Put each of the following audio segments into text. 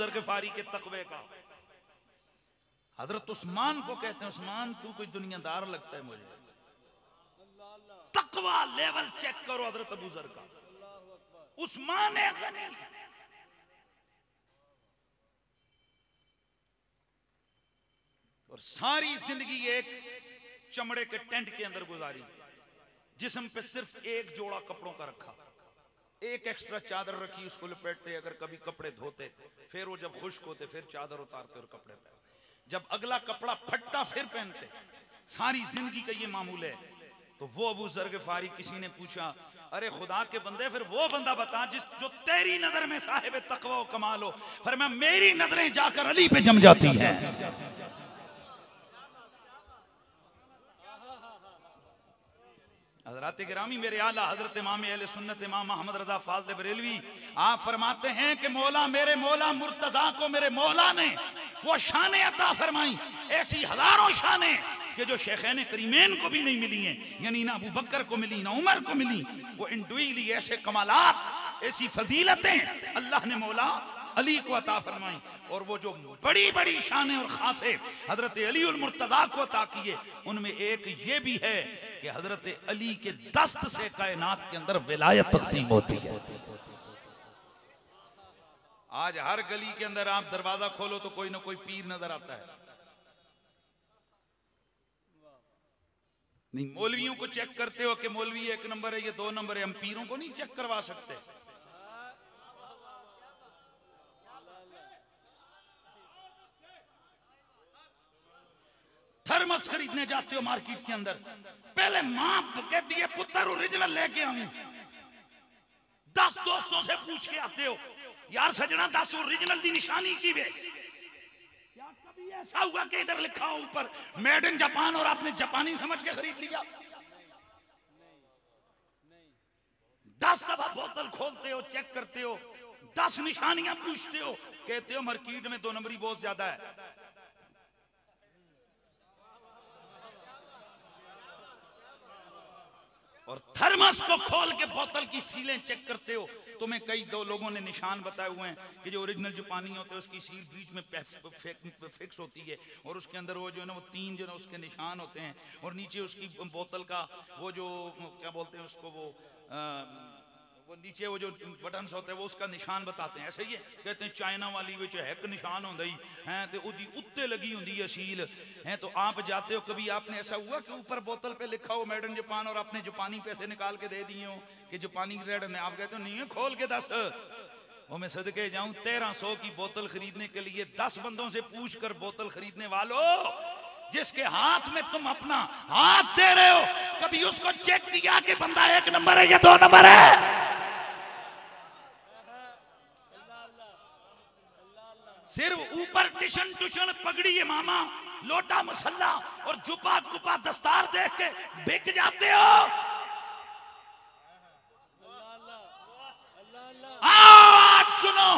ग़िफ़ारी के तकवे का। हजरत उस्मान को कहते हैं, उस्मान तू कोई दुनियादार लगता है मुझे, तकवा लेवल चेक करो हजरत अबू ज़र का। उस्मान गनी और सारी जिंदगी एक चमड़े के टेंट के अंदर गुजारी, जिस्म पे सिर्फ एक जोड़ा कपड़ों का रखा, एक एक्स्ट्रा चादर रखी, उसको लपेटते, अगर कभी कपड़े धोते फिर वो जब खुश्क होते फिर चादर उतारते और कपड़े पहनते, जब अगला कपड़ा फटता फिर पहनते। सारी जिंदगी का ये मामूल है। तो वो अबू ज़र ग़िफ़ारी, किसी ने पूछा अरे खुदा के बंदे फिर वो बंदा बता जिस जो तेरी नजर में साहिब तक़वा व कमाल हो। फरमाया मेरी नजरें जाकर अली पे जम जाती हैं। हज़रात गिरामी मेरे आला हजरत इमाम अहले सुन्नत इमाम अहमद रज़ा फ़ाज़िल बरेलवी आप फरमाते हैं कि मौला मेरे मौला मुर्तज़ा को मेरे मौला ने वो शाने अता फरमाई, ऐसी हजारों शाने कि जो शेखैन करीमैन को भी नहीं मिली हैं, यानी ना अबू बकर को मिली ना उमर को मिली। वो इंडिविजुअली ऐसे कमालात, ऐसी फजीलतें अल्लाह ने मौला अली को अता फरमाई। और वो जो बड़ी बड़ी शाने और खासे हजरत अली उल मुर्तज़ा को अता किए, उनमें एक ये भी है कि हजरत अली के दस्त से कायनात के अंदर विलायत तक़सीम होती है। आज हर गली के अंदर आप दरवाजा खोलो तो कोई ना कोई पीर नजर आता है। नहीं, मौलवियों को चेक करते हो कि मौलवी 1 नंबर है, ये 2 नंबर है, हम पीरों को नहीं चेक करवा सकते। थर्मस खरीदने जाते हो मार्केट के अंदर, पहले मां कहती है पुत्र ओरिजिनल लेके आऊं, 10 दोस्तों से पूछ के आते हो यार सजना 10 ओरिजिनल की निशानी की वे। क्या कभी ऐसा हुआ कि इधर लिखा हो ऊपर मेड इन जापान और आपने जापानी समझ के खरीद लिया? 10 दफा बोतल खोलते हो, चेक करते हो, 10 निशानियां पूछते हो, कहते हो मार्केट में 2 नंबरी बहुत ज्यादा है। और थर्मस को खोल के बोतल की सीलें चेक करते हो। तुम्हें कई 2 लोगों ने निशान बताए हुए हैं कि जो ओरिजिनल जो पानी होते हैं उसकी सील बीच में फिक्स होती है और उसके अंदर वो जो है ना वो 3 जो है उसके निशान होते हैं और नीचे उसकी बोतल का वो जो क्या बोलते हैं उसको वो नीचे वो जो बटन्स होते हैं वो उसका निशान बताते हैं। ऐसे ही कहते हैं चाइना वाली विच एक निशान होंदा ही हैं तो उदी उत्ते लगी होंदी है सील हैं। तो आप जाते हो, कभी आपने ऐसा हुआ कि ऊपर बोतल पे लिखा हो मेड इन जापान और आपने जापानी पैसे निकाल के दे दिए हो कि जापानी रेड ने, आप कहते हो नहीं है खोल के 10 वो मैं सदके जाऊं 1300 की बोतल खरीदने के लिए 10 बंदों से पूछ कर बोतल खरीदने वालों, जिसके हाथ में तुम अपना हाथ दे रहे हो, कभी उसको चेक किया कि बंदा 1 नंबर है या 2 नंबर है? सिर्फ ऊपर टिशन टुशन पगड़ी है मामा, लोटा मसल्ला और जुपा कुपा दस्तार देख के बिक जाते हो। आज सुनो,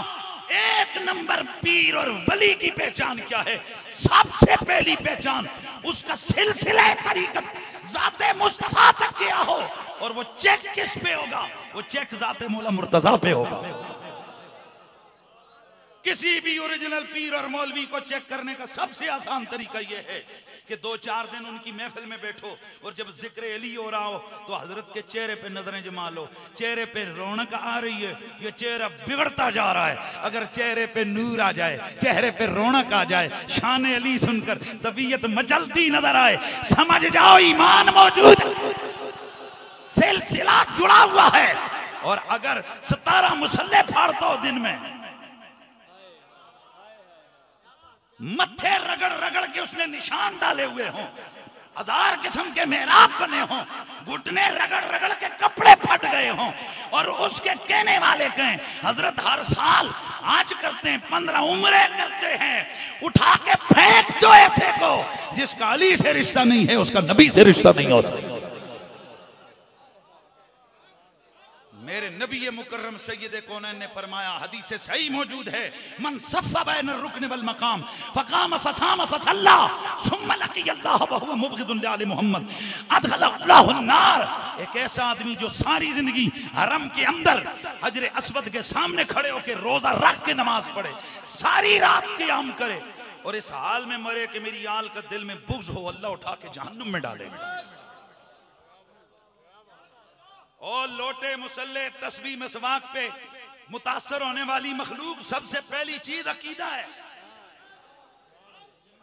1 नंबर पीर और वली की पहचान क्या है? सबसे पहली पहचान उसका सिलसिला तरीकत ज़ाते मुस्तफा तक गया हो। और वो चेक किस पे होगा? वो चेक ज़ाते मौला मुर्तज़ा पे होगा। किसी भी ओरिजिनल पीर और मौलवी को चेक करने का सबसे आसान तरीका यह है कि 2-4 दिन उनकी महफिल में बैठो और जब जिक्र अली हो रहा हो तो हजरत के चेहरे पे नजरें जमा लो। चेहरे पे रौनक आ रही है, ये चेहरा बिगड़ता जा रहा है। अगर चेहरे पे नूर आ जाए, चेहरे पे रौनक आ जाए, शान अली सुनकर तबीयत मचलती नजर आए, समझ जाओ ईमान मौजूद, सिलसिला जुड़ा हुआ है। और अगर 17 मुसल्ले फाड़ता हो दिन में, मत्थे रगड़ रगड़ के उसने निशान डाले हुए हों, 1000 किस्म के मेहराब बने हों, घुटने रगड़ रगड़ के कपड़े फट गए हों और उसके कहने वाले कहें हजरत हर साल आज करते हैं 15 उम्रे करते हैं, उठा के फेंक दो ऐसे को जिसका अली से रिश्ता नहीं है, उसका नबी से रिश्ता नहीं हो सकता। मेरे नबी मुकर्रम सैयद कौनैन ने फरमाया, हदीस से सही मौजूद है, मन सफ़ा बैन रुकन वल मकाम फकाम फसाम फसल्ला सुम्मा लक़ियल्लाह व हुवा मुबग़िदुन लिआलि मोहम्मद अदखलहु अन्नार। एक ऐसा आदमी जो सारी जिंदगी हरम के अंदर हजर अस्वद के सामने खड़े होकर रोजा रख के नमाज पढ़े, सारी रात क़याम करे और इस हाल में मरे कि मेरी आल का दिल में बुग़्ज़ हो, अल्लाह उठा के जहन्नुम में डालेगा। और लोटे मुसल्ले तस्बीह मिसवाक पे मुतासर होने वाली मखलूक, सबसे पहली चीज अकीदा है।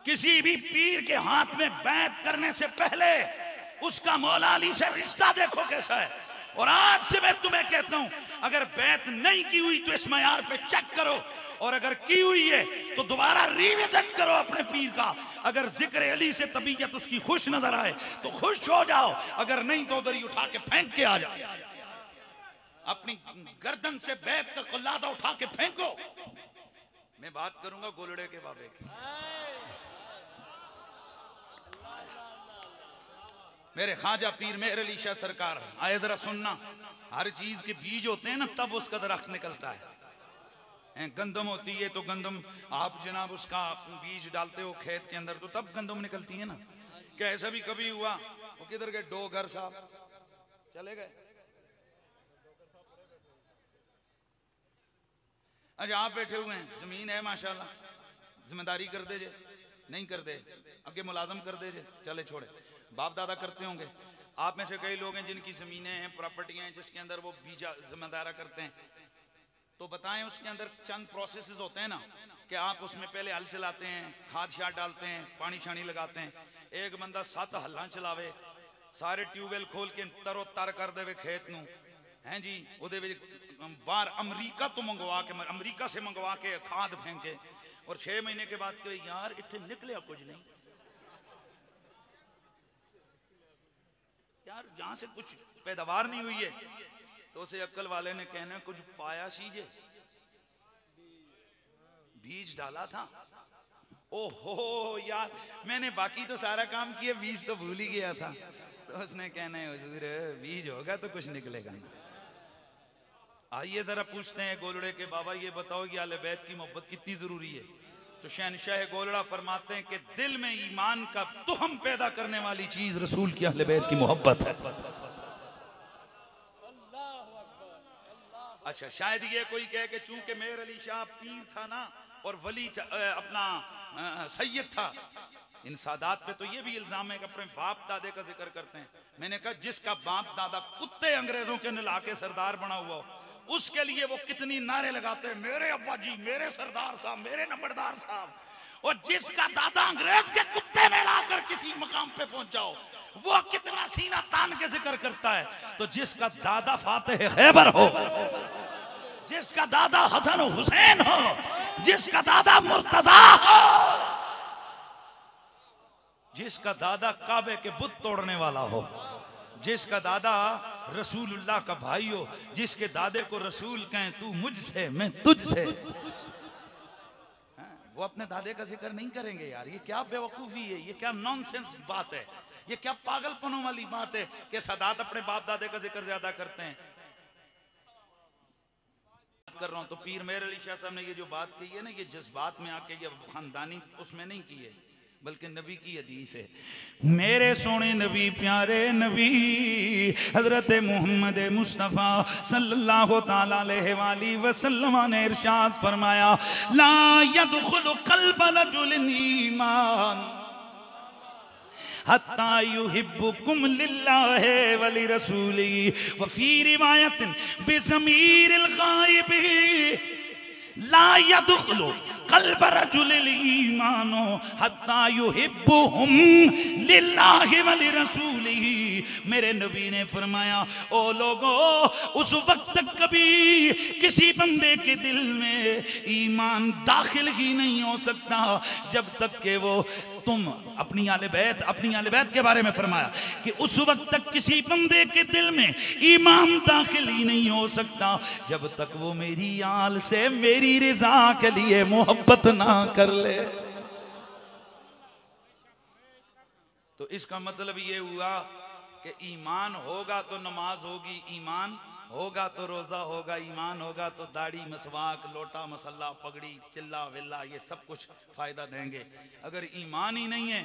किसी भी पीर के हाथ में बैत करने से पहले उसका मौला अली से रिश्ता देखो कैसा है। और आज से मैं तुम्हें कहता हूं, अगर बैत नहीं की हुई तो इस मयार पे चेक करो, और अगर की हुई है तो दोबारा रिविजन करो अपने पीर का। अगर जिक्र अली से तबीयत उसकी खुश नजर आए तो खुश हो जाओ, अगर नहीं तो उधर ही उठा के फेंक के आ जाओ। अपनी गर्दन से बैत का कुल्लादा उठा के फेंको। मैं बात करूंगा गोलड़े के बाबे की। मेरे ख्वाजा पीर मेहर अली शाह सरकार, आए जरा सुनना, हर चीज के बीज होते हैं ना, तब उसका दरख्त निकलता है। गंदम होती है तो गंदम आप जनाब उसका बीज डालते हो खेत के अंदर, तो तब गंदम निकलती है ना। क्या ऐसा भी कभी हुआ? वो किधर गए डोगर साहब? चले गए। अच्छा आप बैठे हुए हैं, जमीन है माशाल्लाह, जिम्मेदारी कर दे जे, नहीं कर दे आगे मुलाजम कर दे जे, चले छोड़े, बाप दादा करते होंगे। आप में से कई लोग हैं जिनकी जमीनें हैं, प्रॉपर्टियां हैं, जिसके अंदर वो बीजा जिम्मेदारा करते हैं। तो बताएं उसके अंदर चंद प्रोसेसेस होते हैं ना, कि आप उसमें पहले हल चलाते हैं, खाद शाद डालते हैं, पानी शानी लगाते हैं। एक बंदा 7 हल्ला चलावे, सारे ट्यूबवेल खोल के तरो तर कर देवे खेत नू, हैं जी, उहदे विच बाहर अमरीका तो मंगवा के, अमरीका से मंगवा के खाद फेंके, और 6 महीने के बाद कहे यार इतने निकले कुछ नहीं, यार यहां से कुछ पैदावार नहीं हुई है। तो उसे अक्ल वाले ने कहना कुछ पाया सीजे, बीज डाला था। ओहो यार मैंने बाकी तो सारा काम किया, बीज तो भूल ही गया था। तो उसने कहना है हुजूर बीज होगा तो कुछ निकलेगा ना। आइए जरा पूछते हैं गोलड़े के बाबा, ये बताओ कि आले बैत की मोहब्बत कितनी जरूरी है। तो शहनशाह गोलड़ा फरमाते हैं कि दिल में ईमान का तुहम पैदा करने वाली चीज रसूल की अहले बैत की मोहब्बत है। अच्छा शायद ये कोई कहे कि चूंकि मेहर अली शाह पीर था ना और वली था, अपना सैयद था, इन सादात पे तो ये भी इल्जाम है कि अपने बाप दादे का जिक्र करते हैं। मैंने कहा जिसका बाप दादा कुत्ते अंग्रेजों के नला के सरदार बना हुआ हो, उसके लिए वो कितनी नारे लगाते हैं, मेरे अब्बा जी, मेरे सरदार साहब, मेरे नंबरदार साहब। और जिसका दादा अंग्रेज के कुत्ते में लाकर किसी मकाम पे पहुंच जाओ, वो कितना सीना तान के जिक्र करता है। तो जिसका दादा फातेह खैबर हो, जिसका दादा हसन हुसैन हो, जिसका दादा मुर्तजा हो, जिसका दादा काबे के बुत तोड़ने वाला हो, जिसका दादा रसूलुल्लाह का भाई हो, जिसके दादे को रसूल कहें तू मुझसे मैं तुझसे, वो अपने दादे का जिक्र नहीं करेंगे। यार ये क्या बेवकूफी है, ये क्या नॉनसेंस बात है, ये क्या पागलपनों वाली बात है कि सादात अपने बाप दादे का जिक्र ज्यादा करते हैं। कर रहा हूं तो पीर मेहर अली शाह साहब ने ये जो बात कही है ना, ये जज्बात में आके, ये खानदानी उसमें नहीं की है, बल्कि नबी की हदीस है। मेरे सोने नबी प्यारे नबी हजरत मोहम्मद मुस्तफ़ा सल्लल्लाहु ताला अलैहि वसल्लम ने इरशाद फरमाया, ला यदखुलु क़ल्ब रजुलिन ईमान हत्ता युहिब्बुकुम लिल्लाहि व लिरसूलिही व फी रिवायतिन बिज़मीरिल गायब ला यदखुलु क़ल्ब रजुलिल ईमानो हत्ता युहिब्बुहुम लिल्लाहि व लिरसूलिही। मेरे नबी ने फरमाया, ओ लोगो उस वक्त तक कभी किसी बंदे के दिल में ईमान दाखिल ही नहीं हो सकता जब तक कि वो तुम अपनी आले बैत के बारे में फरमाया कि उस वक्त तक किसी बंदे के दिल में ईमान दाखिल ही नहीं हो सकता जब तक वो मेरी आल से मेरी रिजा के लिए मोहब्बत ना कर ले। तो इसका मतलब ये हुआ कि ईमान होगा तो नमाज होगी, ईमान होगा तो रोजा होगा, ईमान होगा तो दाढ़ी, मसवाक, लोटा, मसल्ला, पगड़ी, चिल्ला विल्ला, ये सब कुछ फायदा देंगे। अगर ईमान ही नहीं है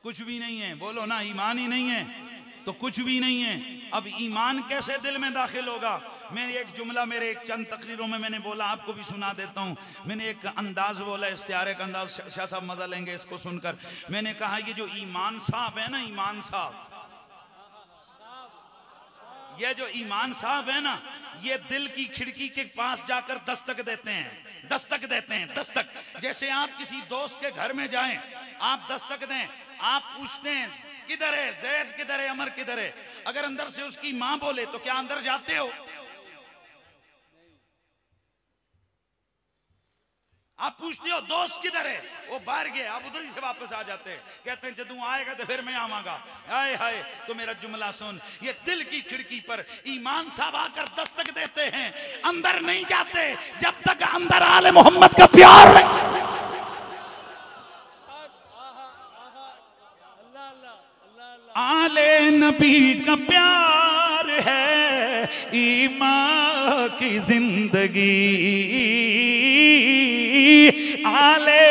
कुछ भी नहीं है। बोलो ना, ईमान ही नहीं है तो कुछ भी नहीं है। अब ईमान कैसे दिल में दाखिल होगा? मैंने एक जुमला मेरे एक चंद तकरीरों में मैंने बोला, आपको भी सुना देता हूँ। मैंने एक अंदाज बोला, इस्तियारे का अंदाज, शाह साहब मजा लेंगे इसको सुनकर। मैंने कहा ये जो ईमान साहब है ना, ईमान साहब, ये जो ईमान साहब है ना, ये दिल की खिड़की के पास जाकर दस्तक देते हैं, दस्तक देते हैं, दस्तक। जैसे आप किसी दोस्त के घर में जाएं, आप दस्तक दें, आप पूछते हैं किधर है जैद, किधर है अमर, किधर है? अगर अंदर से उसकी मां बोले तो क्या अंदर जाते हो? आप पूछते हो दोस्त किधर है, वो बाहर गए, आप उधर ही से वापस आ जाते हैं। कहते हैं जदू आएगा तो फिर मैं आवांगा। हाय हाय, तो मेरा जुमला सुन, ये दिल की खिड़की पर ईमान साहब आकर दस्तक देते हैं, अंदर नहीं जाते जब तक अंदर आले मोहम्मद का प्यार है। आले नबी का प्यार है ईमान की जिंदगी, आले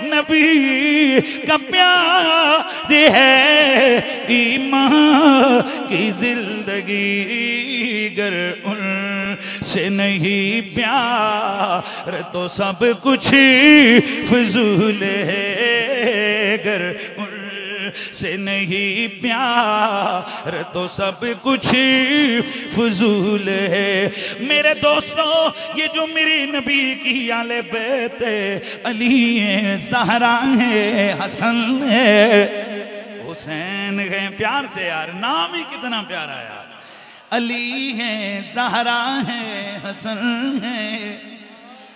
नबी का प्यार है ईमान की जिंदगी। गर उनसे नहीं प्यार तो सब कुछ फिजूल है, गर से नहीं प्यार तो सब कुछ फजूल है। मेरे दोस्तों, ये जो मेरे नबी की आले बैत अली है, ज़हरा है, हसन है, हुसैन है, प्यार से यार, नाम ही कितना प्यारा यार। अली है, ज़हरा है, हसन है,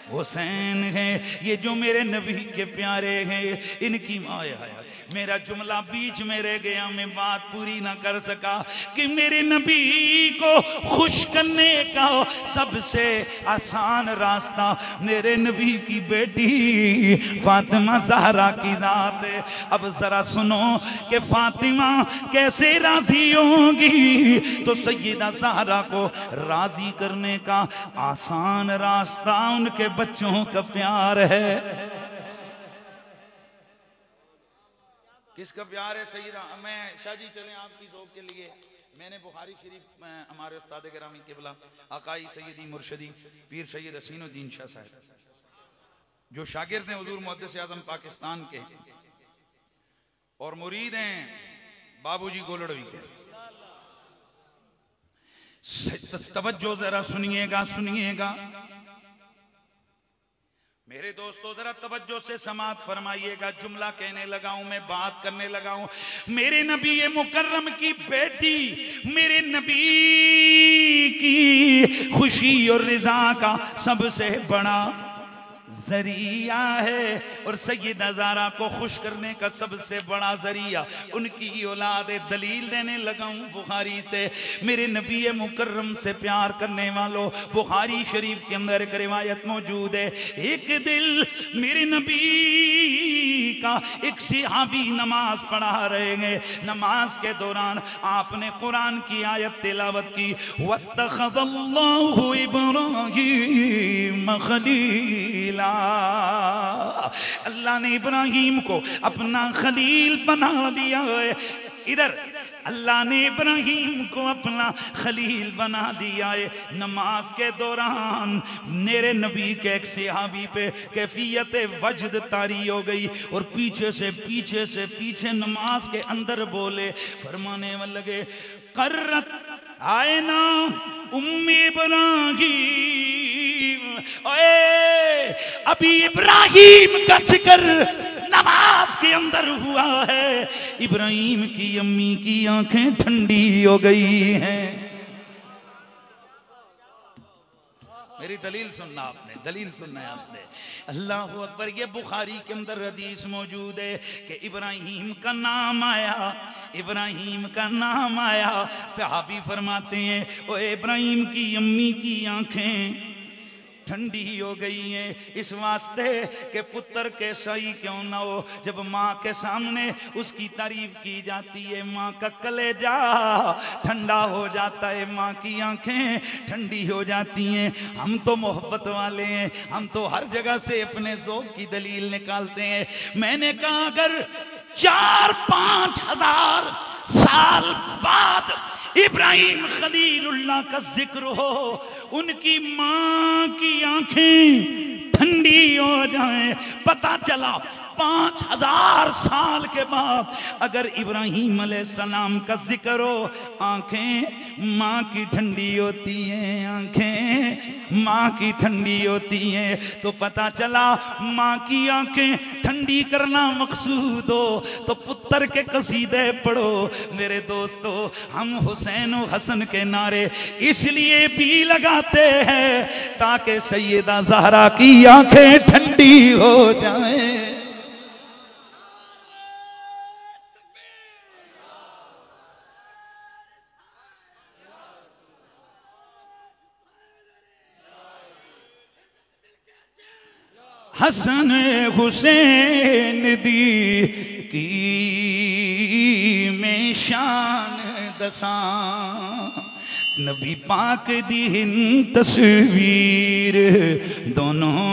हुसैन है, ये जो मेरे नबी के प्यारे हैं, इनकी माया है। मेरा जुमला बीच में रह गया, मैं बात पूरी ना कर सका कि मेरे नबी को खुश करने का सबसे आसान रास्ता मेरे नबी की बेटी फातिमा ज़हरा की ज़ात है। अब जरा सुनो कि फातिमा कैसे राजी होगी, तो सैयदा ज़हरा को राजी करने का आसान रास्ता उनके बच्चों का प्यार है। किसका प्यार है? सैयदा, मैं शाह जी चले आपकी ज़ौक़ के लिए, मैंने बुखारी शरीफ में हमारे उस्ताद गिरामी क़िबला आकाई सैयदी मुर्शदी पीर सैयद हसीनुद्दीन शाह साहब, जो शागिर्द हैं हुज़ूर मुहद्दिस आज़म पाकिस्तान के और मुरीद हैं बाबूजी गोलड़वी के। तवज्जो जरा सुनिएगा, सुनिएगा मेरे दोस्तों, जरा तवज्जो से समात फरमाइएगा। जुमला कहने लगा हूं मैं, बात करने लगा हूं। मेरे नबी मुकर्रम की बेटी, मेरे नबी की खुशी और रिजा का सबसे बड़ा जरिया है, और सैयदा ज़हरा को खुश करने का सबसे बड़ा जरिया उनकी औलाद। दलील देने लगा हूँ बुखारी से। मेरे नबी मुकर्रम से प्यार करने वालों, बुखारी शरीफ के अंदर एक रिवायत मौजूद है। एक दिल मेरे नबी का एक सहाबी नमाज पढ़ा रहे हैं, नमाज के दौरान आपने कुरान की आयत तिलावत की, वत्तखज़ल्लाहु इब्राहीम खलीला, अल्लाह ने इब्राहिम को अपना खलील बना लिया है। इधर अल्लाह ने इब्राहिम को अपना खलील बना दिया है। नमाज के दौरान मेरे नबी के एक सहाबी पे कैफियत वजद तारी हो गई, और पीछे नमाज के अंदर बोले, फरमाने लगे, कर्रत आए ना उम्मी इब्राहिम, अभी इब्राहिम का जिक्र नमाज के अंदर हुआ है, इब्राहिम की अम्मी की आंखें ठंडी हो गई हैं। मेरी दलील सुनना आपने, दलील सुनना है आपने। अल्लाह अकबर। ये बुखारी के अंदर हदीस मौजूद है कि इब्राहिम का नाम आया, इब्राहिम का नाम आया। सहाबी फरमाते हैं, ओ इब्राहिम की अम्मी की आंखें ठंडी हो गई हैं, इस वास्ते के पुत्र के सही क्यों ना हो, जब माँ के सामने उसकी तारीफ की जाती है माँ का कलेजा ठंडा हो जाता है, माँ की आंखें ठंडी हो जाती हैं। हम तो मोहब्बत वाले हैं, हम तो हर जगह से अपने ज़ौक़ की दलील निकालते हैं। मैंने कहा अगर 4-5 हजार साल बाद इब्राहिम खलीलुल्लाह का जिक्र हो, उनकी मां की आंखें ठंडी हो जाएं, पता चला 5000 साल के बाद अगर इब्राहिम अलैहिस्सलाम का जिक्र हो, आंखें माँ की ठंडी होती हैं, आंखें माँ की ठंडी होती हैं। तो पता चला माँ की आंखें ठंडी करना मकसूद हो तो पुत्र के कसीदे पढ़ो। मेरे दोस्तों, हम हुसैन और हसन के नारे इसलिए भी लगाते हैं ताकि सैयदा ज़हरा की आंखें ठंडी हो जाएं। हसन हुसैन दी की में शान दसां, नबी पाक दी हिंद तस्वीर दोनों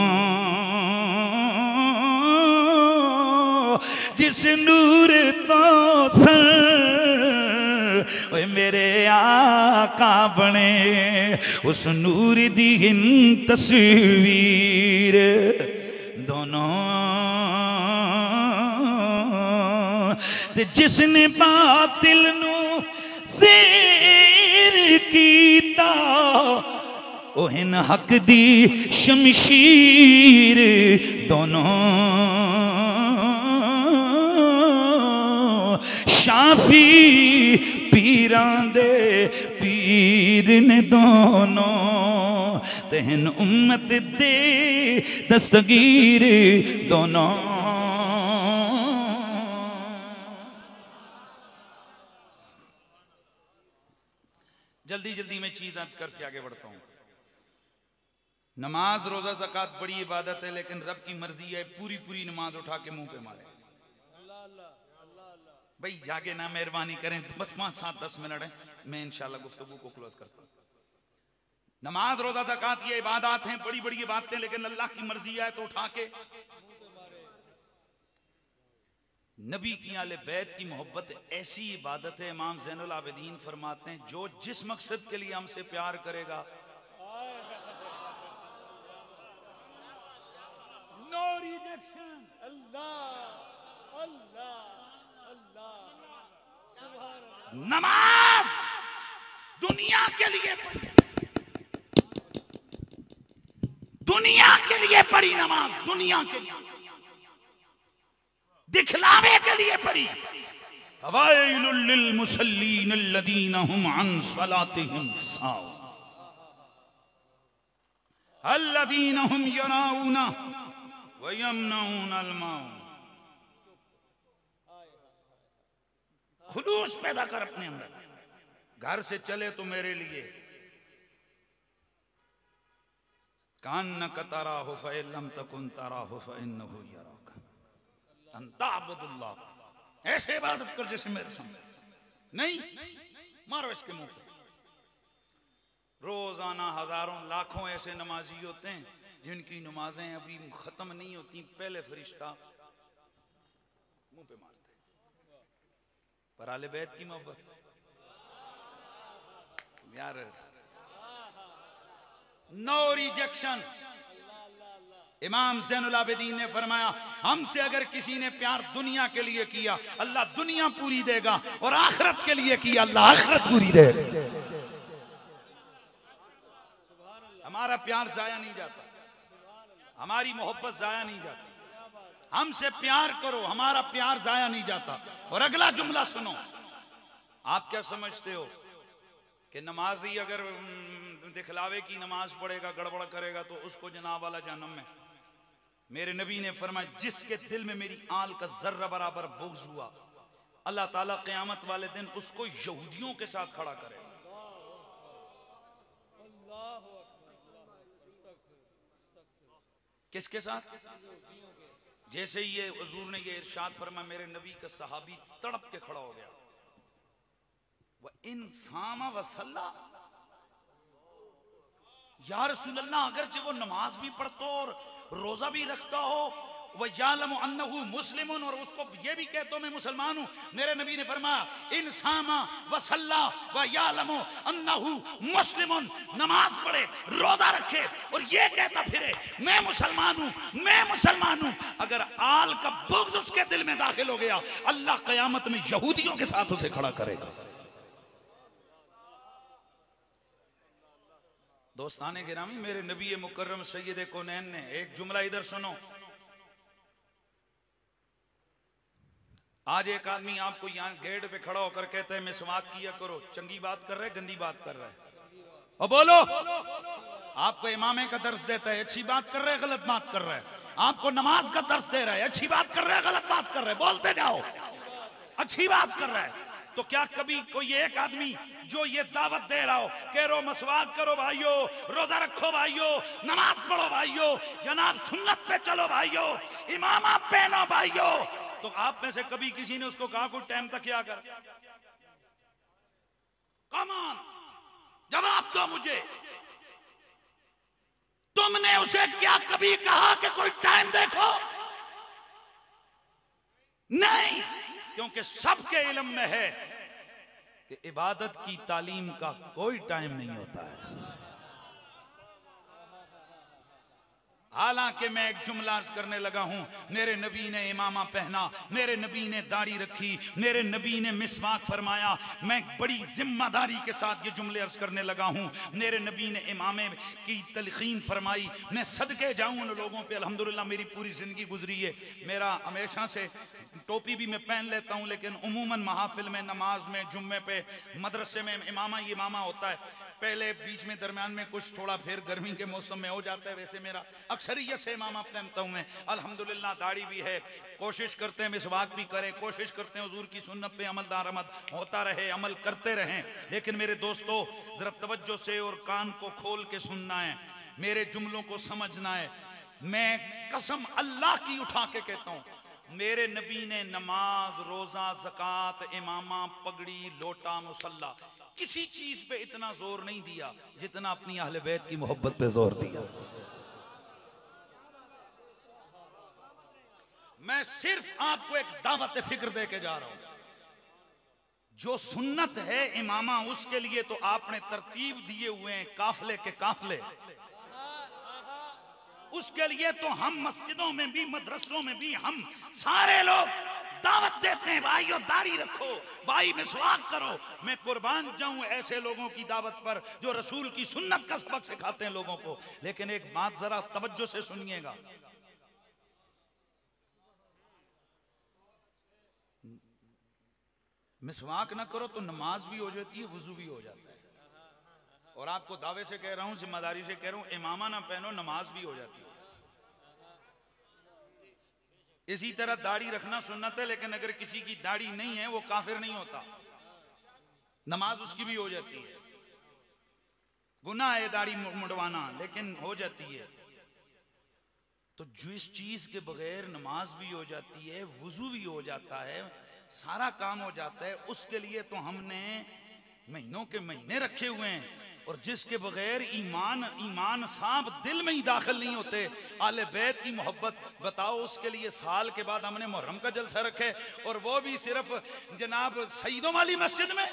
जिस नूर तो सर ओए मेरे आका बने, उस नूर दी हिंद तस्वीर दोनों ते जिसने बातिल नू ज़ेर कीता ओ हिन हक दी शमशीर दोनों शाफी पीरां दे पीर ने दोनों, तेहन उम्मत दे दस्तगीर दोनों। जल्दी जल्दी में चीज अर्ज करके आगे बढ़ता हूं। नमाज रोजा ज़कात बड़ी इबादत है, लेकिन रब की मर्जी है पूरी पूरी नमाज उठा के मुंह पे मारे। भाई जागे ना, मेहरबानी करें, बस 5-7-10 मिनट है, मैं इंशाल्लाह गुफ्तगू को क्लोज करता हूं। नमाज रोजा ज़कात ये इबादत हैं, बड़ी बड़ी इबादतें, लेकिन अल्लाह की मर्जी है तो उठा के। नबी की आले बैत की मोहब्बत ऐसी इबादत है, इमाम ज़ैनुल आबिदीन फरमाते हैं जो जिस मकसद के लिए हमसे प्यार करेगा, नो रिजेक्शन। अल्लाह अल्लाह अल्लाह। नमाज दुनिया के लिए पढ़ी, दुनिया के लिए पढ़ी नमाज, दुनिया के लिए, दिखलावे के लिए पढ़ी। फवाइलुल लिल मुसल्लीन अल्लज़ीना हुम अन सलातिहिम साहून अल्लज़ीना हुम यराऊना व यमनऊनल माऊन। खुलूस पैदा कर अपने अंदर, घर से चले तो मेरे लिए, कान तरा हो फ़इल्लम तकुन तरा हो फ़इन्नहु यराक, अंताबुदुल्लाह, ऐसे इबादत कर जैसे मेरे सामने नहीं। मारो इसके मुंह पे। रोजाना हजारों लाखों ऐसे नमाजी होते हैं जिनकी नमाजें अभी खत्म नहीं होती, पहले फरिश्ता मुंह पे मारते। पर आले बैत की मोहब्बत यार, नो रिजेक्शन। इमाम ज़ैनुल आबिदीन ने फरमाया हमसे अगर किसी ने प्यार दुनिया के लिए किया अल्लाह दुनिया पूरी देगा, और आखिरत के लिए किया अल्लाह आखिरत पूरी देगा। हमारा प्यार जाया नहीं जाता, हमारी मोहब्बत जाया नहीं जाती। हमसे प्यार करो, हमारा प्यार जाया नहीं जाता। और अगला जुमला सुनो, आप क्या समझते हो कि नमाजी अगर दिखलावे की नमाज पढ़ेगा, गड़बड़ करेगा तो उसको जनाब वाला जहन्नम में। मेरे नबी ने फरमाया जिसके दिल में मेरी आल का जर्रा बराबर बुग़्ज़ हुआ, अल्लाह ताला क़यामत वाले दिन उसको यहूदियों के साथ खड़ा करेगा। किसके साथ? जैसे ही ये हुजूर ने ये इरशाद फरमाया, मेरे नबी का सहाबी तड़प के खड़ा हो गया। वह इंसामा वसल्ला, या रसूल अल्लाह, अगरचे वो नमाज भी पढ़ता हो और रोजा भी रखता हो, वह यालमु अन्नहु मुस्लिमुन, और उसको ये भी कहता हूं मैं मुसलमान हूं। मेरे नबी ने फरमाया इंसामा वसल्ला व यालमु अन्नहु मुस्लिमुन, नमाज पढ़े, रोजा रखे और ये कहता फिरे मैं मुसलमान हूं, मैं मुसलमान हूं। अगर आल का बुग़्ज़ उसके दिल में दाखिल हो गया, अल्लाह क़यामत में यहूदियों के साथ उसे खड़ा करेगा। दोस्ताने गिरामी, मेरे नबी मुकर्रम सैयद कौनैन ने एक जुमला इधर सुनो। आज एक आदमी आपको यहाँ गेट पे खड़ा होकर कहता है मिसवाक किया करो, चंगी बात कर रहे है, गंदी बात कर रहा है? और बोलो, आपको इमामे का दर्स देता है, अच्छी बात कर रहे है, गलत बात कर रहा है? आपको नमाज का दर्स दे रहा है, अच्छी बात कर रहा है, गलत बात कर रहा है? बोलते जाओ, अच्छी बात कर रहा है। तो क्या कभी कोई एक आदमी जो ये दावत दे रहा हो, कह रो मसवाक करो भाइयों, रोजा रखो भाइयों, नमाज पढ़ो भाइयों, जनाब सुन्नत पे चलो भाइयों, इमामा पहनो भाइयों, तो आप में से कभी किसी ने उसको कहा कुछ टाइम तक क्या कर? कम ऑन, जवाब दो मुझे, तुमने उसे क्या कभी कहा कि कोई टाइम देखो? नहीं, क्योंकि सबके इल्म में है कि इबादत की तालीम का कोई टाइम नहीं होता है। हालांकि मैं एक जुमला अर्ज करने लगा हूं, मेरे नबी ने इमामा पहना, मेरे नबी ने दाढ़ी रखी, मेरे नबी ने मिसवाक फरमाया, मैं बड़ी जिम्मेदारी के साथ ये जुमले अर्ज करने लगा हूं। मेरे नबी ने इमामे की तलखीन फरमाई, मैं सदके जाऊं उन लोगों पे। अल्हम्दुलिल्लाह मेरी पूरी जिंदगी गुजरी है, मेरा हमेशा से टोपी भी मैं पहन लेता हूं, लेकिन उमूमन महाफिल में, नमाज में, जुम्मे पे, मदरसे में इमामा ही इमामा होता है। पहले बीच में दरमियान में कुछ थोड़ा फिर गर्मी के मौसम में हो जाता है, वैसे मेरा अक्सरियत से इमामा पहनता हूं मैं। अल्हम्दुलिल्लाह दाढ़ी भी है, कोशिश करते हैं मिसवाक भी करें, कोशिश करते हैं हुजूर की सुन्नत पे अमल दारमद होता रहे, अमल करते रहें। लेकिन मेरे दोस्तों, जरा तवज्जो से और कान को खोल के सुनना है, मेरे जुमलों को समझना है। मैं कसम अल्लाह की उठा के कहता हूं, मेरे नबी ने नमाज, रोजा, ज़कात, इमामा, पगड़ी, लोटा, मुसल्ला, किसी चीज पे इतना जोर नहीं दिया जितना अपनी अहले बैत की मोहब्बत पे जोर दिया। मैं सिर्फ आपको एक दावत फिक्र दे के जा रहा हूं। जो सुन्नत है इमामा, उसके लिए तो आपने तरतीब दिए हुए हैं काफले के काफले, उसके लिए तो हम मस्जिदों में भी, मदरसों में भी हम सारे लोग दावत देते हैं, भाइयों दाढ़ी रखो, भाई मिसवाक करो। मैं कुर्बान जाऊं ऐसे लोगों की दावत पर जो रसूल की सुन्नत का सबक सिखाते हैं लोगों को। लेकिन एक बात जरा तवज्जो से सुनिएगा, मिसवाक ना करो तो नमाज भी हो जाती है, वुजू भी हो जाता है। और आपको दावे से कह रहा हूं, जिम्मेदारी से कह रहा हूं, इमामा ना पहनो, नमाज भी हो जाती है। इसी तरह दाढ़ी रखना सुन्नत है, लेकिन अगर किसी की दाढ़ी नहीं है वो काफिर नहीं होता, नमाज उसकी भी हो जाती है। गुनाह है दाढ़ी मुंडवाना, लेकिन हो जाती है। तो जिस चीज के बगैर नमाज भी हो जाती है, वुजू भी हो जाता है, सारा काम हो जाता है, उसके लिए तो हमने महीनों के महीने रखे हुए हैं। और जिसके बगैर ईमान साहब दिल में ही दाखिल नहीं होते, आले बैत की मोहब्बत, बताओ उसके लिए साल के बाद हमने मुहर्रम का जलसा रखे, और वो भी सिर्फ जनाब सईदों वाली मस्जिद में।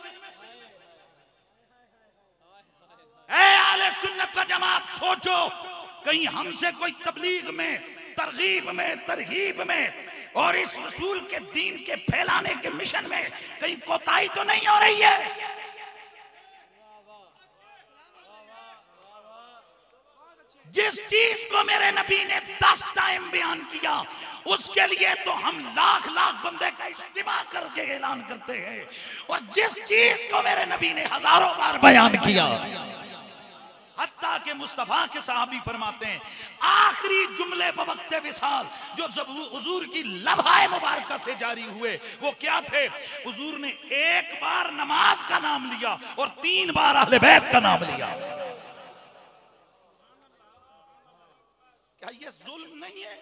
ऐ आले सुन्नत व जमात, सोचो कहीं हमसे कोई तबलीग में, तरगीब में, तरहीब में और इस रसूल के दीन के फैलाने के मिशन में कहीं कोताही तो नहीं हो रही है? जिस चीज को मेरे नबी ने 10 टाइम बयान किया, उसके लिए तो हम लाख लाख बंदे का इज्तिमा करके ऐलान करते हैं। और जिस चीज को मेरे नबी ने हजारों बार बयान किया, हत्ता के मुस्तफा के साहबी फरमाते हैं, आखिरी जुमले बवक्ते विसाल जो हुजूर की लम्हाए मुबारका से जारी हुए वो क्या थे? हुजूर ने एक बार नमाज का नाम लिया और 3 बार अहले बैत का नाम लिया। क्या ये जुल्म नहीं है?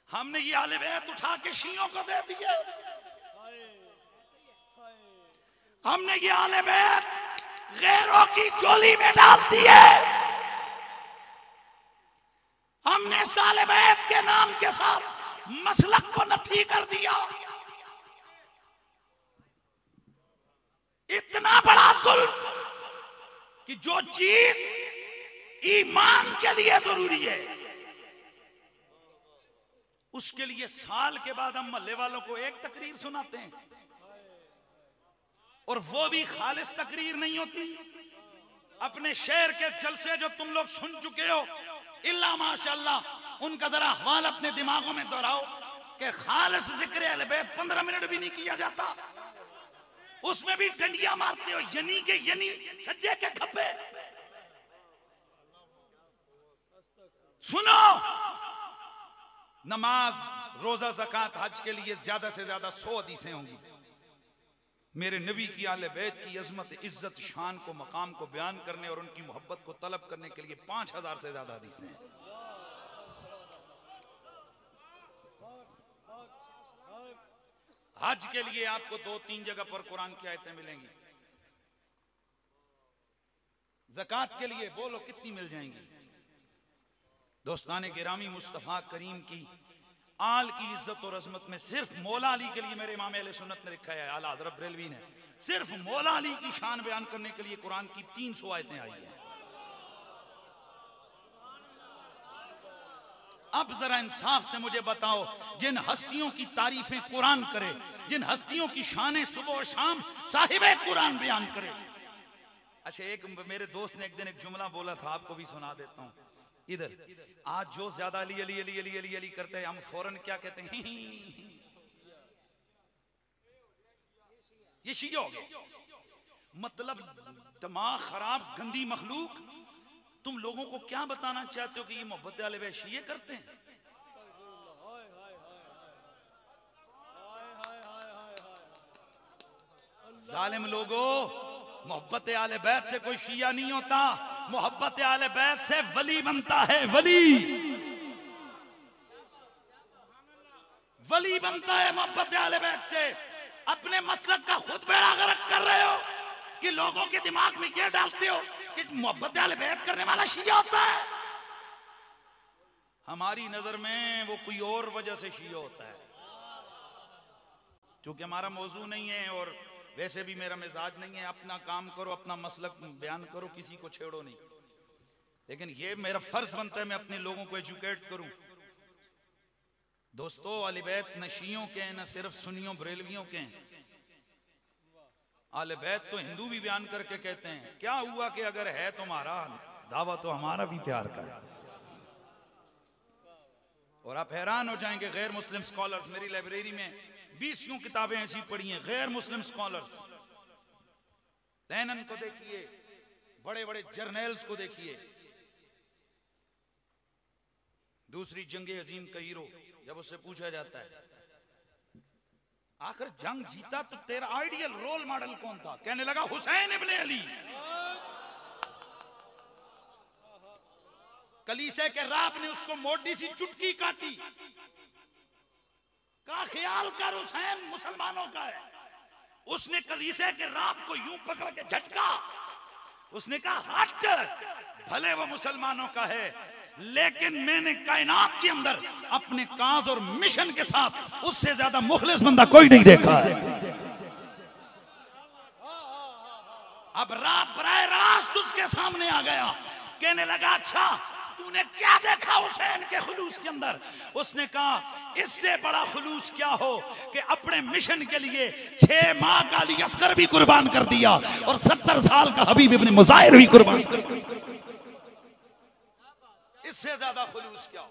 हमने ये आले बैत उठा के शियों को दे दिए। हमने ये आले बैत गैरों की झोली में डाल दिए। हमने साले बैत के नाम के साथ मसलक को नफी कर दिया। इतना बड़ा जुल्म कि जो चीज ईमान के लिए जरूरी है उसके लिए साल के बाद हम मोहल्ले वालों को एक तकरीर सुनाते हैं, और वो भी खालिस तकरीर नहीं होती। अपने शहर के जलसे जो तुम लोग सुन चुके हो, इल्ला माशाअल्लाह, उनका जरा हवाल अपने दिमागों में दोहराओ कि खालिस जिक्र अहले बैत 15 मिनट भी नहीं किया जाता। उसमें भी डंडियां मारते हो, यनी के यनी, सज्जे के खप्पे। सुनो, नमाज, रोजा, ज़कात, हज के लिए ज्यादा से ज्यादा 100 हदीसें होंगी। मेरे नबी की आले बैत की अजमत, इज्जत, शान को, मकाम को बयान करने और उनकी मोहब्बत को तलब करने के लिए 5000 से ज्यादा हदीसें हैं। हज के लिए आपको 2-3 जगह पर कुरान की आयतें मिलेंगी। ज़कात के लिए बोलो कितनी मिल जाएंगी? दोस्ताने गिरामी, मुस्तफ़ा करीम की आल की इज्जत और अजमत में सिर्फ मौला अली के लिए मेरे इमाम अहले सुन्नत ने लिखा है, आला हज़रत बरेलवी ने, सिर्फ मौला अली की शान बयान करने के लिए कुरान की 300 आयतें आई हैं। अब जरा इंसाफ से मुझे बताओ, जिन हस्तियों की तारीफें कुरान करे, जिन हस्तियों की शानें सुबह और शाम साहिबे कुरान बयान करे। अच्छा, एक मेरे दोस्त ने एक दिन एक जुमला बोला था, आपको भी सुना देता हूं। इधर आज जो ज्यादा अली अली अली अली अली अली करते हैं, हम फौरन क्या कहते हैं? ये शिया हो गया। मतलब दिमाग खराब, गंदी मखलूक। तुम लोगों को क्या बताना चाहते हो कि ये मोहब्बत आले बैत शिये करते हैं? जालिम लोगो, मोहब्बत आले बैत से कोई शिया नहीं होता। मोहब्बत आले बैत से वली बनता है। वली बनता है मोहब्बत आले बैत से। अपने मसलक का खुद बेड़ा गर्क कर रहे हो कि लोगों के दिमाग में ये डालते हो कि मोहब्बत आले बैत करने वाला शिया होता है। हमारी नजर में वो कोई और वजह से शिया होता है। क्योंकि हमारा मौजू नहीं है और वैसे भी मेरा मिजाज नहीं है। अपना काम करो, अपना मसलक बयान करो, किसी को छेड़ो नहीं। लेकिन ये मेरा फर्ज बनता है मैं अपने लोगों को एजुकेट करूं। दोस्तों, अहले बैत न शियों के हैं, न सिर्फ सुन्नियों बरेलवियों के हैं। अहले बैत तो हिंदू भी बयान करके कहते हैं, क्या हुआ कि अगर है तुम्हारा दावा तो हमारा भी प्यार का है। और आप हैरान हो जाएंगे, गैर मुस्लिम स्कॉलर्स, मेरी लाइब्रेरी में 20 किताबें ऐसी पढ़ी हैं, गैर मुस्लिम स्कॉलर्स। तैनन को देखिए, बड़े बड़े जर्नल्स को देखिए। दूसरी जंगे अजीम का हीरो, जब उससे पूछा जाता है आखिर जंग जीता तो तेरा आइडियल रोल मॉडल कौन था, कहने लगा हुसैन इब्ने अली। कलीसे के राब ने उसको मोटी सी चुटकी काटी, का ख्याल कर हुसैन मुसलमानों का है। उसने कलीसे के राब को यूं पकड़ के झटका। उसने कहा हट, भले वो मुसलमानों का है, लेकिन मैंने कायनात के अंदर अपने काज और मिशन के साथ उससे ज्यादा मुखलिस बंदा कोई नहीं देखा है। अब राब बराह रास्त उसके सामने आ गया, कहने लगा अच्छा तूने क्या देखा हुसैन के खुलूस के अंदर? उसने कहा इससे बड़ा खुलूस क्या हो कि अपने मिशन के लिए 6 माह का अली असगर भी कुर्बान कर दिया और 70 साल का हबीब इब्ने मुज़ाहिर भी कुर्बान कर दिया। इससे ज्यादा खुलूस क्या हो?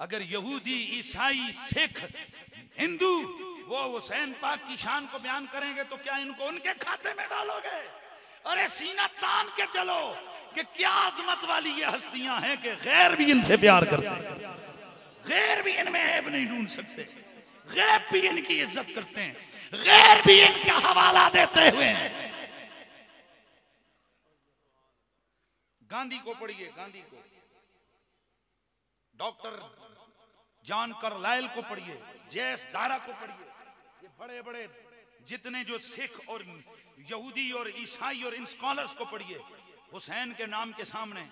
अगर यहूदी, ईसाई, सिख, हिंदू वो हुसैन पाक की शान को बयान करेंगे तो क्या इनको उनके खाते में डालोगे? अरे सीना तान के चलो कि क्या अजमत वाली ये हस्तियां हैं कि गैर भी इनसे प्यार करते हैं, गैर भी इनमें ऐब नहीं ढूंढ सकते, गैर भी इनकी इज्जत करते हैं, गैर भी इनका हवाला देते हुए हैं। गांधी को पढ़िए, गांधी को, डॉक्टर जॉन कार्लाइल को पढ़िए, जेएस डारा को पढ़िए, ये बड़े बड़े जितने जो सिख और यहूदी और ईसाई और इन स्कॉलर्स को पढ़िए। हुसैन के नाम के सामने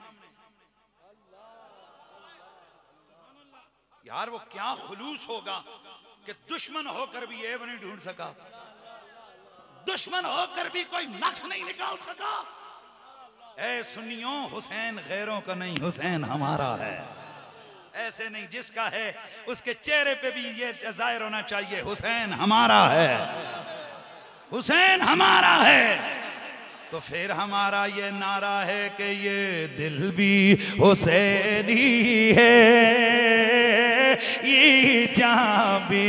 यार वो क्या खुलूस होगा कि दुश्मन होकर भी ऐब नहीं ढूंढ सका, दुश्मन होकर भी कोई नक्श नहीं निकाल सका। ऐ सुन्नियों, हुसैन गैरों का नहीं, हुसैन हमारा है। ऐसे नहीं, जिसका है उसके चेहरे पे भी ये जाहिर होना चाहिए, हुसैन हमारा है, हुसैन हमारा है। तो फिर हमारा ये नारा है कि ये दिल भी हुसैनी है, ये जान भी।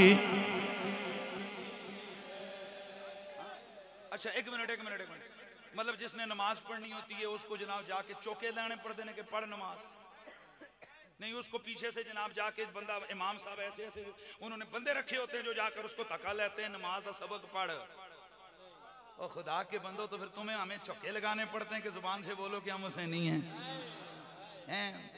अच्छा एक मिनट, मतलब जिसने नमाज पढ़नी होती है उसको जनाब जाके चौके लाने पड़ देने के पढ़ नमाज नहीं, उसको पीछे से जनाब जाके बंदा, इमाम साहब ऐसे ऐसे उन्होंने बंदे रखे होते हैं जो जाकर उसको धक्का लेते हैं, नमाज का सबक पढ़। और खुदा के बंदो, तो फिर तुम्हें हमें चौके लगाने पड़ते हैं कि जुबान से बोलो कि हम उसे नहीं हैं।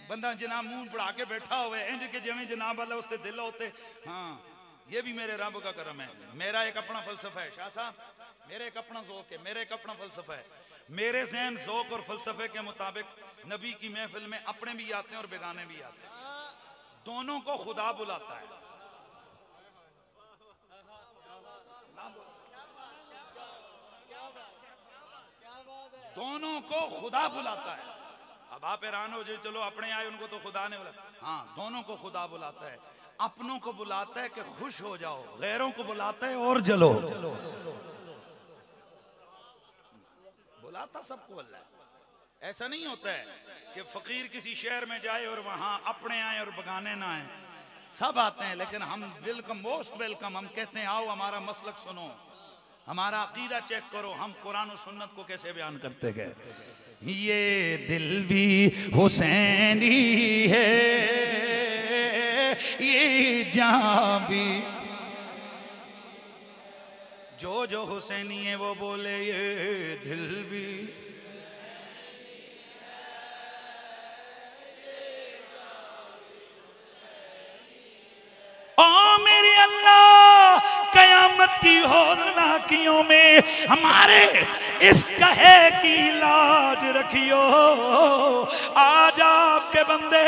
बंदा जनाब मुंह बढ़ा के बैठा हुआ है इंज के जिवें जनाब वाला उससे दिल होते। हाँ, ये भी मेरे रब का करम है। मेरा एक अपना फलसफा है शाह साहब, मेरा एक अपना ज़ौक़ है, मेरा एक अपना फलसफा है। मेरे ज़हन ज़ौक़ और फलसफे के मुताबिक नबी की महफिल में अपने भी आते हैं और बेगाने भी आते हैं, दोनों को खुदा बुलाता है। दोनों को खुदा बुलाता है। अब आप हैरान हो जाए, चलो अपने आए उनको तो खुदा ने बुला, हाँ दोनों को खुदा बुलाता है। अपनों को बुलाता है कि खुश हो जाओ, गैरों को बुलाता है और जलो। बुलाता सबको अल्लाह। ऐसा नहीं होता है कि फकीर किसी शहर में जाए और वहां अपने आए और बगाने ना आए, सब आते हैं, लेकिन हम वेलकम, मोस्ट वेलकम। हम कहते हैं आओ हमारा मसलक सुनो, हमारा अकीदा चेक करो, हम कुरान और सुन्नत को कैसे बयान करते गए। ये दिल भी हुसैनी है, ये जान भी, जो जो हुसैनी है वो बोले ये दिल भी। ओ मेरे अल्लाह, कयामत की होरनाकियों में हमारे इस कहे की लाज रखियो। आज आपके बंदे,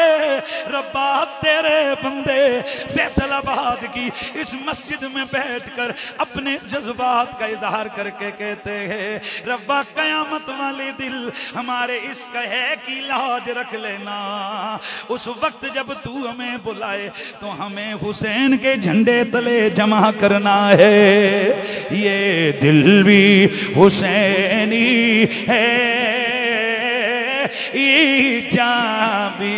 रब्बा तेरे बंदे फैसलाबाद की इस मस्जिद में बैठकर अपने जज्बात का इजहार करके कहते हैं रब्बा कयामत वाले दिल हमारे इस कहे की लाज रख लेना। उस वक्त जब तू हमें बुलाए तो हमें हुसैन के झंडे तले जमा करना है। ये दिल भी हुसैनी है, ये जान भी,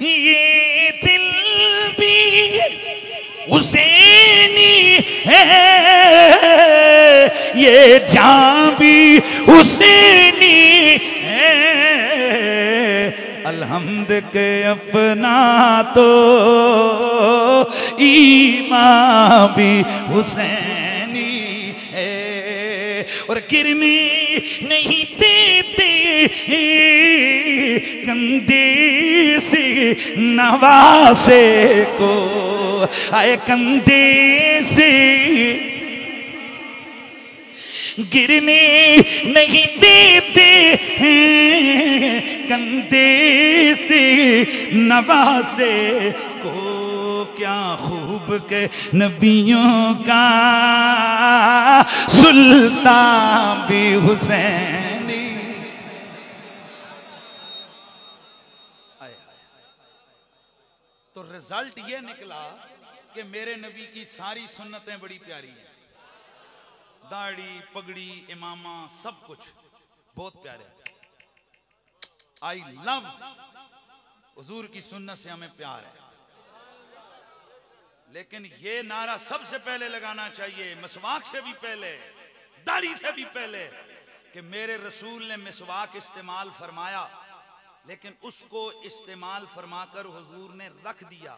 ये दिल भी हुसैनी है, ये जान भी हुसैनी है। अल्हम्द के अपना तो ईमान भी हुसैनी है। और गिरने नहीं देते कंधे से नवासे को, आए कंधे से गिरने नहीं देते कंधे से नवासे को। क्या खूब के नबियों का सुल्तान भी हुसैनी। तो रिजल्ट ये निकला कि मेरे नबी की सारी सुन्नतें बड़ी प्यारी हैं, दाढ़ी पगड़ी इमामा सब कुछ बहुत प्यारे। आई लव हुजूर की सुन्नत से हमें प्यार है। लेकिन ये नारा सबसे पहले लगाना चाहिए, मिसवाक से भी पहले, दाढ़ी से भी पहले, कि मेरे रसूल ने मिसवाक इस्तेमाल फरमाया, लेकिन उसको इस्तेमाल फरमाकर हुजूर ने रख दिया,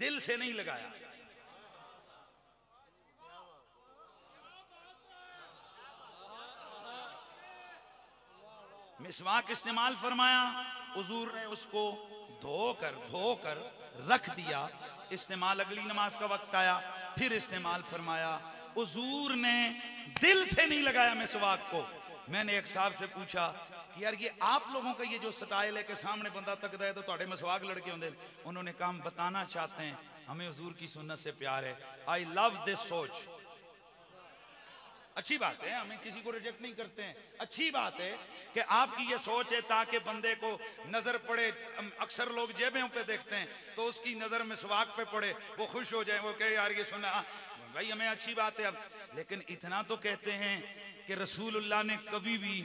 दिल से नहीं लगाया। मिसवाक इस्तेमाल फरमाया, हुजूर ने उसको धोकर रख दिया। इस्तेमाल अगली नमाज का वक्त आया, फिर इस्तेमाल फरमाया। हुजूर ने दिल से नहीं लगाया मिसवाक को। मैंने एक साहब से पूछा कि यार ये आप लोगों का ये जो स्टाइल है कि सामने बंदा तकदा है तो थोड़े मिसवाक लड़के होंगे। उन्होंने कहा हम बताना चाहते हैं हमें हुजूर की सुन्नत से प्यार है। आई लव दिस सोच। अच्छी बात है, हमें किसी को रिजेक्ट नहीं करते हैं। अच्छी बात है कि आपकी ये सोच है ताकि बंदे को नजर पड़े। अक्सर लोग जेबों पे देखते हैं तो उसकी नजर मिसवाक पे पड़े, वो खुश हो जाए, वो कहे यार ये सुना भाई हमें अच्छी बात है। अब लेकिन इतना तो कहते हैं कि रसूलुल्लाह ने कभी भी,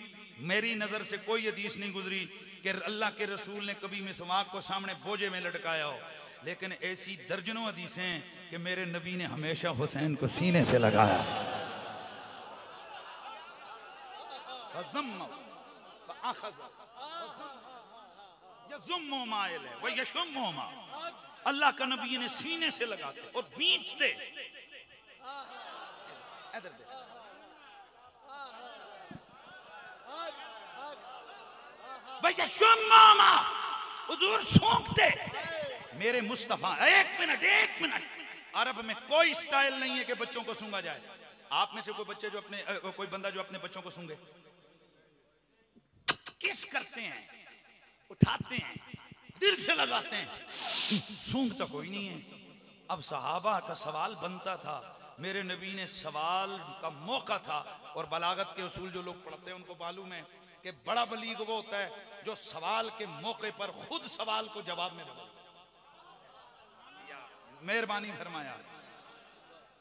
मेरी नजर से कोई हदीस नहीं गुजरी कि अल्लाह के रसूल ने कभी मिसवाक को सामने बोझे में लटकाया हो। लेकिन ऐसी दर्जनों हदीसें कि मेरे नबी ने हमेशा हुसैन को सीने से लगाया। अल्लाह का नबी ने सीने से लगाते और बींचते। हुजूर सूंघते मेरे मुस्तफा। एक मिनट, अरब में कोई स्टाइल नहीं है कि बच्चों को सूंघा जाए। आप में से कोई बच्चे जो अपने कोई बंदा जो अपने बच्चों को सूंघे? किस करते हैं, उठाते हैं, दिल से लगाते हैं, सूंघ तो कोई नहीं है। अब सहाबा का सवाल बनता था, मेरे नबी ने सवाल का मौका था। और बलागत के उसूल जो लोग पढ़ते हैं उनको मालूम है कि बड़ा बलीग वो होता है जो सवाल के मौके पर खुद सवाल को जवाब में बदल। मेहरबानी फरमाया।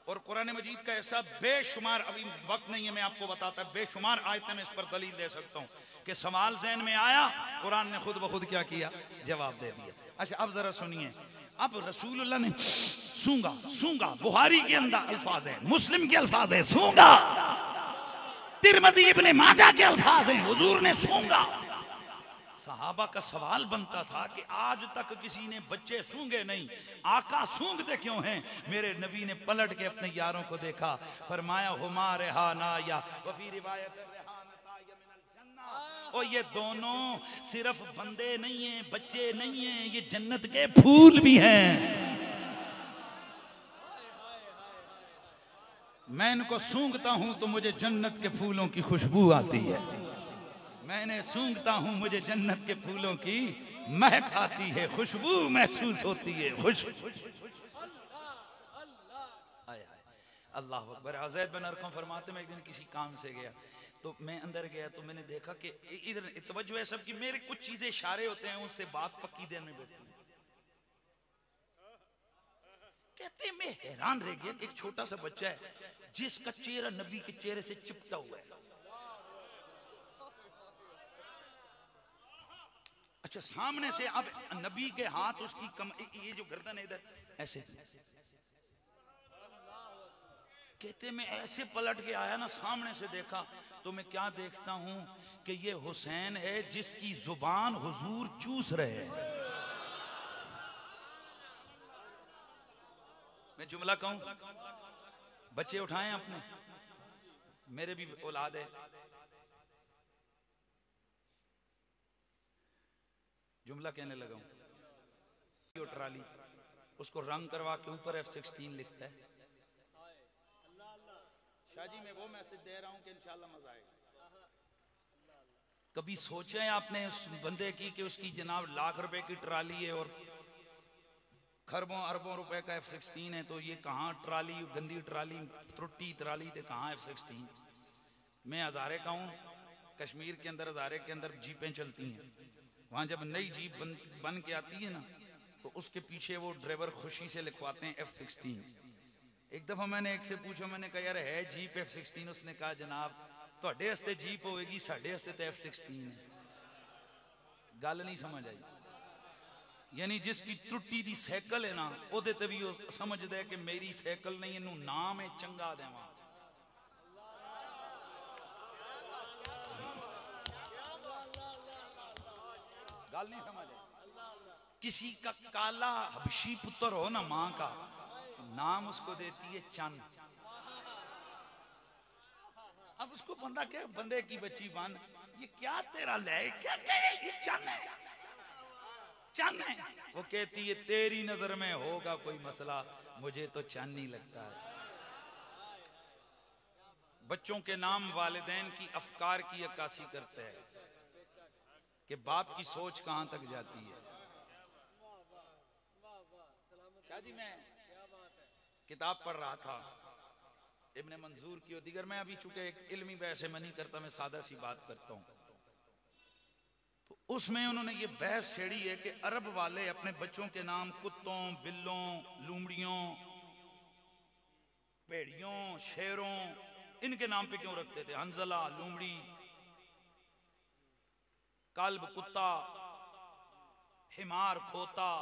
और कुरान मजीद का ऐसा बेशुमार, अभी वक्त नहीं है मैं आपको बताता, बेशुमार आयतें मैं इस पर दलील दे सकता हूँ कि सवाल ज़हन में आया, कुरान ने खुद ब खुद क्या किया, जवाब दे दिया। अच्छा अब जरा सुनिए, अब रसूलुल्लाह ने सूंगा, बुखारी के अंदर अल्फाज है, मुस्लिम के अल्फाज है सूंगा, तिरमिज़ी इब्ने माजा के अल्फाज हैं, हुजूर ने सूंगा। सहाबा का सवाल बनता था कि आज तक किसी ने बच्चे सूंघे नहीं, आका सूंघते क्यों हैं? मेरे नबी ने पलट के अपने यारों को देखा, फरमाया हुमा रेहाना या वफी रिवायत रेहानता या मिनल जन्नह। और ये दोनों सिर्फ बंदे नहीं हैं, बच्चे नहीं हैं, ये जन्नत के फूल भी हैं। मैं इनको सूंघता हूं तो मुझे जन्नत के फूलों की खुशबू आती है। मैंने सूंघता हूं मुझे जन्नत के फूलों की महक आती है, खुशबू महसूस होती है। अल्लाह अकबर। अज़ैद बिन अरक़म फरमाते मैं एक दिन किसी काम से गया तो मैं अंदर गया तो मैंने देखा कि इधर तवज्जो है सबकी, मेरे कुछ चीजें इशारे होते हैं उनसे बात पक्की देने में बैठी। कहते मैं हैरान रह गया कि एक छोटा सा बच्चा है जिसका चेहरा नबी के चेहरे से चिपटा हुआ है। अच्छा सामने से अब नबी के हाथ उसकी ये जो गर्दन है इधर ऐसे, कहते मैं ऐसे पलट के आया ना, सामने से देखा तो मैं क्या देखता हूं कि ये हुसैन है जिसकी जुबान हुजूर चूस रहे हैं। मैं जुमला कहूं, बच्चे उठाएं अपने, मेरे भी औलाद है, जुमला कहने लगा हूं। ट्राली उसको रंग करवा के ऊपर F-16 लिखता है। शादी में वो मैसेज दे रहा हूं कि इंशाल्लाह मजा आएगा। कभी सोचे आपने उस बंदे की कि उसकी जनाब लाख रुपए की ट्राली है और खरबों अरबों रुपए का F-16 है, तो ये कहां ट्राली, गंदी ट्राली, त्रुट्टी ट्राली थे, कहां F-16। मैं हजारे का हूं, कश्मीर के अंदर हजारे के अंदर जीपें चलती हैं, वहां जब नई जीप बन के आती है ना तो उसके पीछे वो ड्राइवर खुशी से लिखवाते हैं F-16। एक दफा मैंने एक से पूछा, मैंने कहा यार है जीप F-16? उसने कहा जनाब तुहाडे हस्ते जीप होगी, साडे हस्ते तो F-16 है। गल नहीं समझ आई। यानी जिसकी त्रुट्टी दी साइकिल है ना ओदे ते भी समझदा है कि मेरी साइकिल नहीं, इनू नाम है चंगा देवा। गल नहीं समझ आई। किसी का काला हबशी पुत्र हो ना, मां का नाम उसको देती है चंद। अब उसको बंदा क्या बंदे की बच्ची बन, ये क्या तेरा ले, क्या कहे ये चन है, चन है। वो कहती है तेरी नजर में होगा कोई मसला, मुझे तो चन नहीं लगता है। बच्चों के नाम वालिदैन की अफकार की अक्कासी करते हैं कि बाप की सोच कहां तक जाती है। शाह जी मैं किताब पढ़ रहा था इब्ने मंजूर की और दीगर, मैं अभी चूंकि एक इल्मी बहस में नहीं करता, मैं सादा सी बात करता हूं, तो उसमें उन्होंने ये बहस छेड़ी है कि अरब वाले अपने बच्चों के नाम कुत्तों, बिल्लों, लूमड़ियों, भेड़ियों, शेरों, इनके नाम पे क्यों रखते थे? हंजला लूमड़ी, कल्ब कुत्ता, हिमार खोता।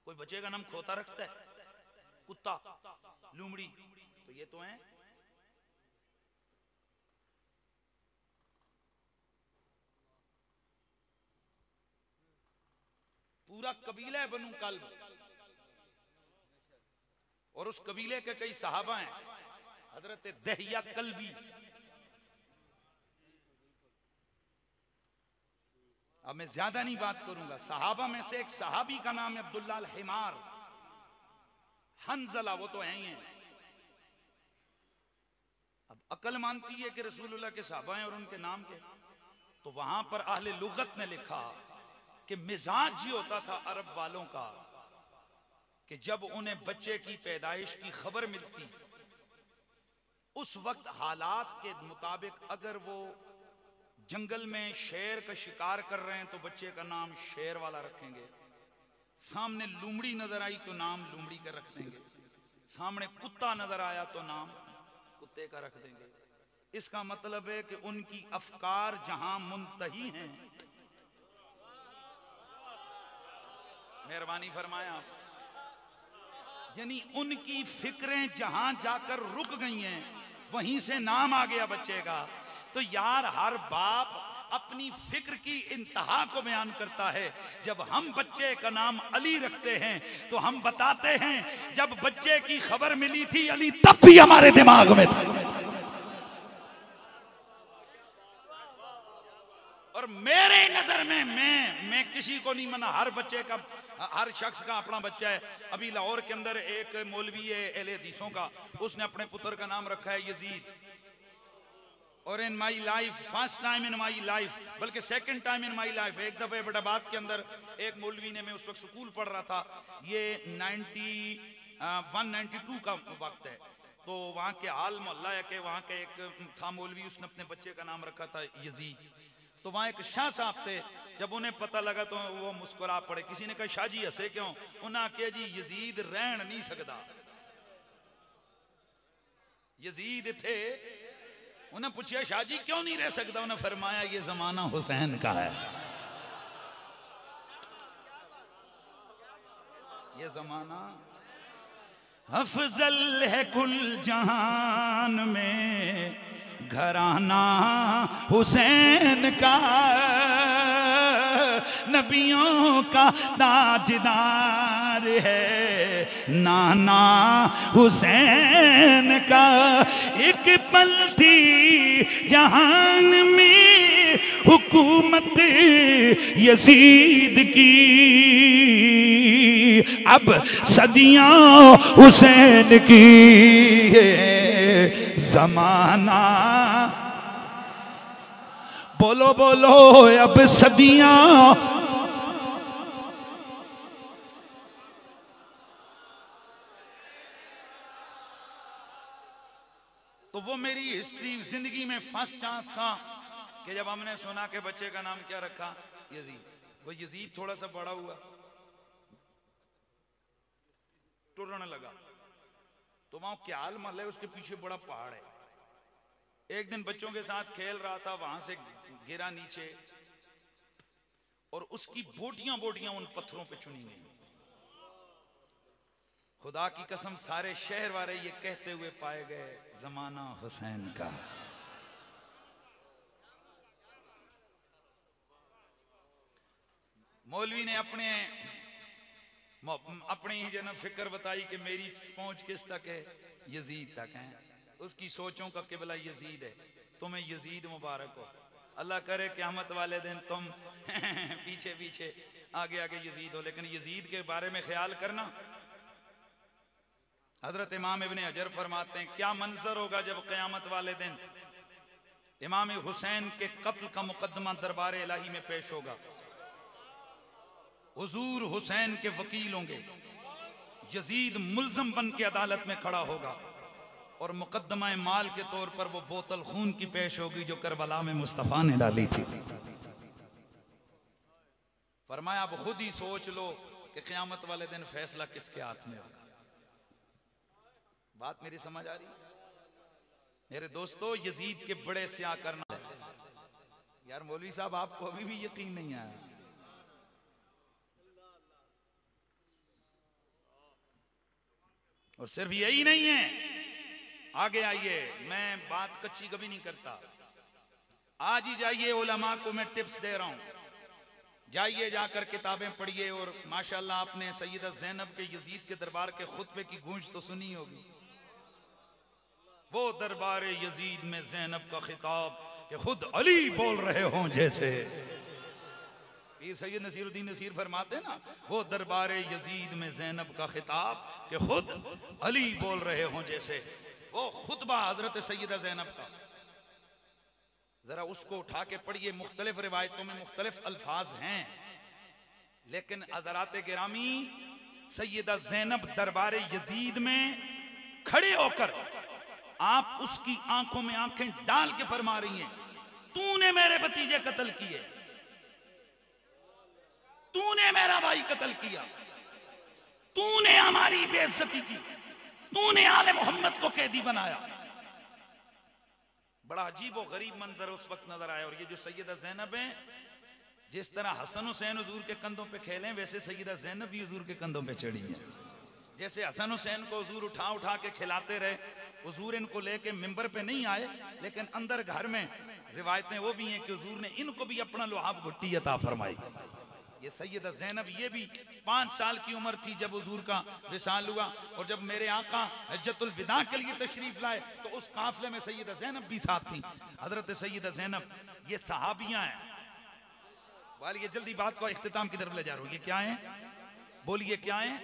कोई बच्चे का नाम खोता रखता है? कुत्ता, लूमड़ी, तो ये तो है। पूरा कबीला है बनु कल्ब, और उस कबीले के कई सहाबा हैं, हजरत दहिया कल्बी। अब मैं ज्यादा नहीं बात करूंगा। सहाबा में से एक सहाबी का नाम है अब्दुल्ला अल हिमार, हंजला, वो तो है ही है। अब अकल मानती है कि रसूलुल्लाह के सहाबा हैं और उनके नाम के, तो वहां पर अहले लुगत ने लिखा कि मिजाज ये होता था अरब वालों का कि जब उन्हें बच्चे की पैदाइश की खबर मिलती, उस वक्त हालात के मुताबिक अगर वो जंगल में शेर का शिकार कर रहे हैं तो बच्चे का नाम शेर वाला रखेंगे, सामने लूमड़ी नजर आई तो नाम लूमड़ी का रख देंगे, सामने कुत्ता नजर आया तो नाम कुत्ते का रख देंगे। इसका मतलब है कि उनकी अफकार जहां मुंतही हैं, मेहरबानी फरमाया आप, यानी उनकी फिक्रें जहां जाकर रुक गई हैं वहीं से नाम आ गया बच्चे का। तो यार हर बाप अपनी फिक्र की इंतहा को बयान करता है। जब हम बच्चे का नाम अली रखते हैं तो हम बताते हैं जब बच्चे की खबर मिली थी अली तब भी हमारे दिमाग में था। और मेरे नजर में मैं किसी को नहीं मना, हर बच्चे का, हर शख्स का अपना बच्चा है। अभी लाहौर के अंदर एक मौलवी है अहले हदीसों का, उसने अपने पुत्र का नाम रखा है यजीद। और in my life, first time in my life, बल्कि second time in my life, एक दफे बटाबाद के अंदर एक मौलवी ने, मैं उस वक्त स्कूल पढ़ रहा था, ये 192 का वक्त है, तो वहाँ के हाल मोहल्ला है कि वहाँ के एक था मौलवी, उसने अपने बच्चे का नाम रखा था यजीद। तो वहाँ एक शाह साहब थे, जब उन्हें पता लगा तो वो मुस्कुरा पड़े। किसी ने कहा शाह जी हंसे क्यों? उन्हें कहा जी यजीद रहन नहीं सकता। यजीद थे, उन्हें पूछा शाह जी क्यों नहीं रह सकता? उन्हें फरमाया ये जमाना हुसैन का है, ये जमाना अफजल है कुल जहान में, घराना हुसैन का, नबियों का ताजदार है नाना हुसैन का। एक पल थी जहान में हुकूमत यजीद की, अब सदियां हुसैन की जमाना। बोलो बोलो अब सदियां, तो वो मेरी हिस्ट्री जिंदगी में फर्स्ट चांस था कि जब हमने सुना कि बच्चे का नाम क्या रखा, यजीद। वो यजीद थोड़ा सा बड़ा हुआ, टुरने लगा, तो वहां क्याल महल है, उसके पीछे बड़ा पहाड़ है। एक दिन बच्चों के साथ खेल रहा था, वहां से गिरा नीचे और उसकी बोटियां बोटियां उन पत्थरों पे चुनी गई। खुदा की कसम सारे शहर वाले ये कहते हुए पाए गए जमाना हुसैन का। मौलवी ने अपनी ही जन फिक्र बताई कि मेरी पहुंच किस तक है, यजीद तक है। उसकी सोचों का किबला यजीद है। तुम्हें यजीद मुबारक हो। अल्लाह करे क़यामत वाले दिन तुम पीछे पीछे आगे आगे यजीद हो। लेकिन यजीद के बारे में ख्याल करना, हजरत इमाम इब्ने हजर फरमाते हैं क्या मंजर होगा जब क़यामत वाले दिन इमाम हुसैन के कत्ल का मुकदमा दरबार इलाही में पेश होगा। हुजूर हुसैन के वकील होंगे, यजीद मुल्ज़म बन के अदालत में खड़ा होगा और मुकदमा माल के तौर पर वो बोतल खून की पेश होगी जो करबला में मुस्तफ़ा ने डाली थी। फरमाया अब खुद ही सोच लो कि क़यामत वाले दिन फैसला किसके हाथ में होगा। बात मेरी समझ आ रही है मेरे दोस्तों? यजीद के बड़े स्याह करना यार मौलवी साहब आपको अभी भी यकीन नहीं आया। और सिर्फ यही नहीं है, आगे आइए, मैं बात कच्ची कभी नहीं करता। आज ही जाइए, उलमा को मैं टिप्स दे रहा हूं, जाइए जाकर किताबें पढ़िए। और माशाल्लाह आपने सैयदा ज़ैनब के यजीद के दरबार के खुतबे की गूंज तो सुनी होगी। वो दरबार यजीद में ज़ैनब का खिताब कि खुद अली बोल रहे हों जैसे। पीर सैयद नसीरुद्दीन नसीर फरमाते ना, वो दरबार यजीद में ज़ैनब का खिताब कि खुद अली बोल रहे हों जैसे। वो खुतबा हजरत सैयदा ज़ैनब का, जरा उसको उठा के पढ़िए। मुख्तलिफ रिवायतों में मुख्तलिफ अल्फाज हैं, लेकिन हज़रात गिरामी सैयदा ज़ैनब दरबार यजीद में खड़े होकर आप उसकी आंखों में आंखें डाल के फरमा रही हैं, तूने मेरे भतीजे कत्ल किए, तूने मेरा भाई कत्ल किया, तूने हमारी बेइज्जती की, तूने आले मोहम्मद को कैदी बनाया। बड़ा अजीब और गरीब मंजर उस वक्त नजर आया। और ये जो सैयदा ज़ैनब है, जिस तरह हसन हुसैन हुजूर के कंधों पे खेले, वैसे सैयदा ज़ैनब भी हुजूर के कंधों पे चढ़ी है। जैसे हसन हुसैन को हुजूर उठा उठा के खिलाते रहे, हुजूर इनको लेके मिंबर पे नहीं आए, लेकिन अंदर घर में रिवायतें वो भी हैं कि हुजूर ने इनको भी अपना लुहाब घुट्टी अता फरमाई। ये सैयदा ज़ैनब, ये भी 5 साल की उम्र थी जब हुजूर का विसाल हुआ। और जब मेरे आका हज्जतुल विदा के लिए तशरीफ लाए तो उस काफिले में सैयदा ज़ैनब भी साथ थी। हजरत सैयदा ज़ैनब ये सहाबियां हैं। बोलिए, जल्दी बात को इख्तिताम की तरफ ले जा रहा हूं। ये क्या है? बोलिए क्या है?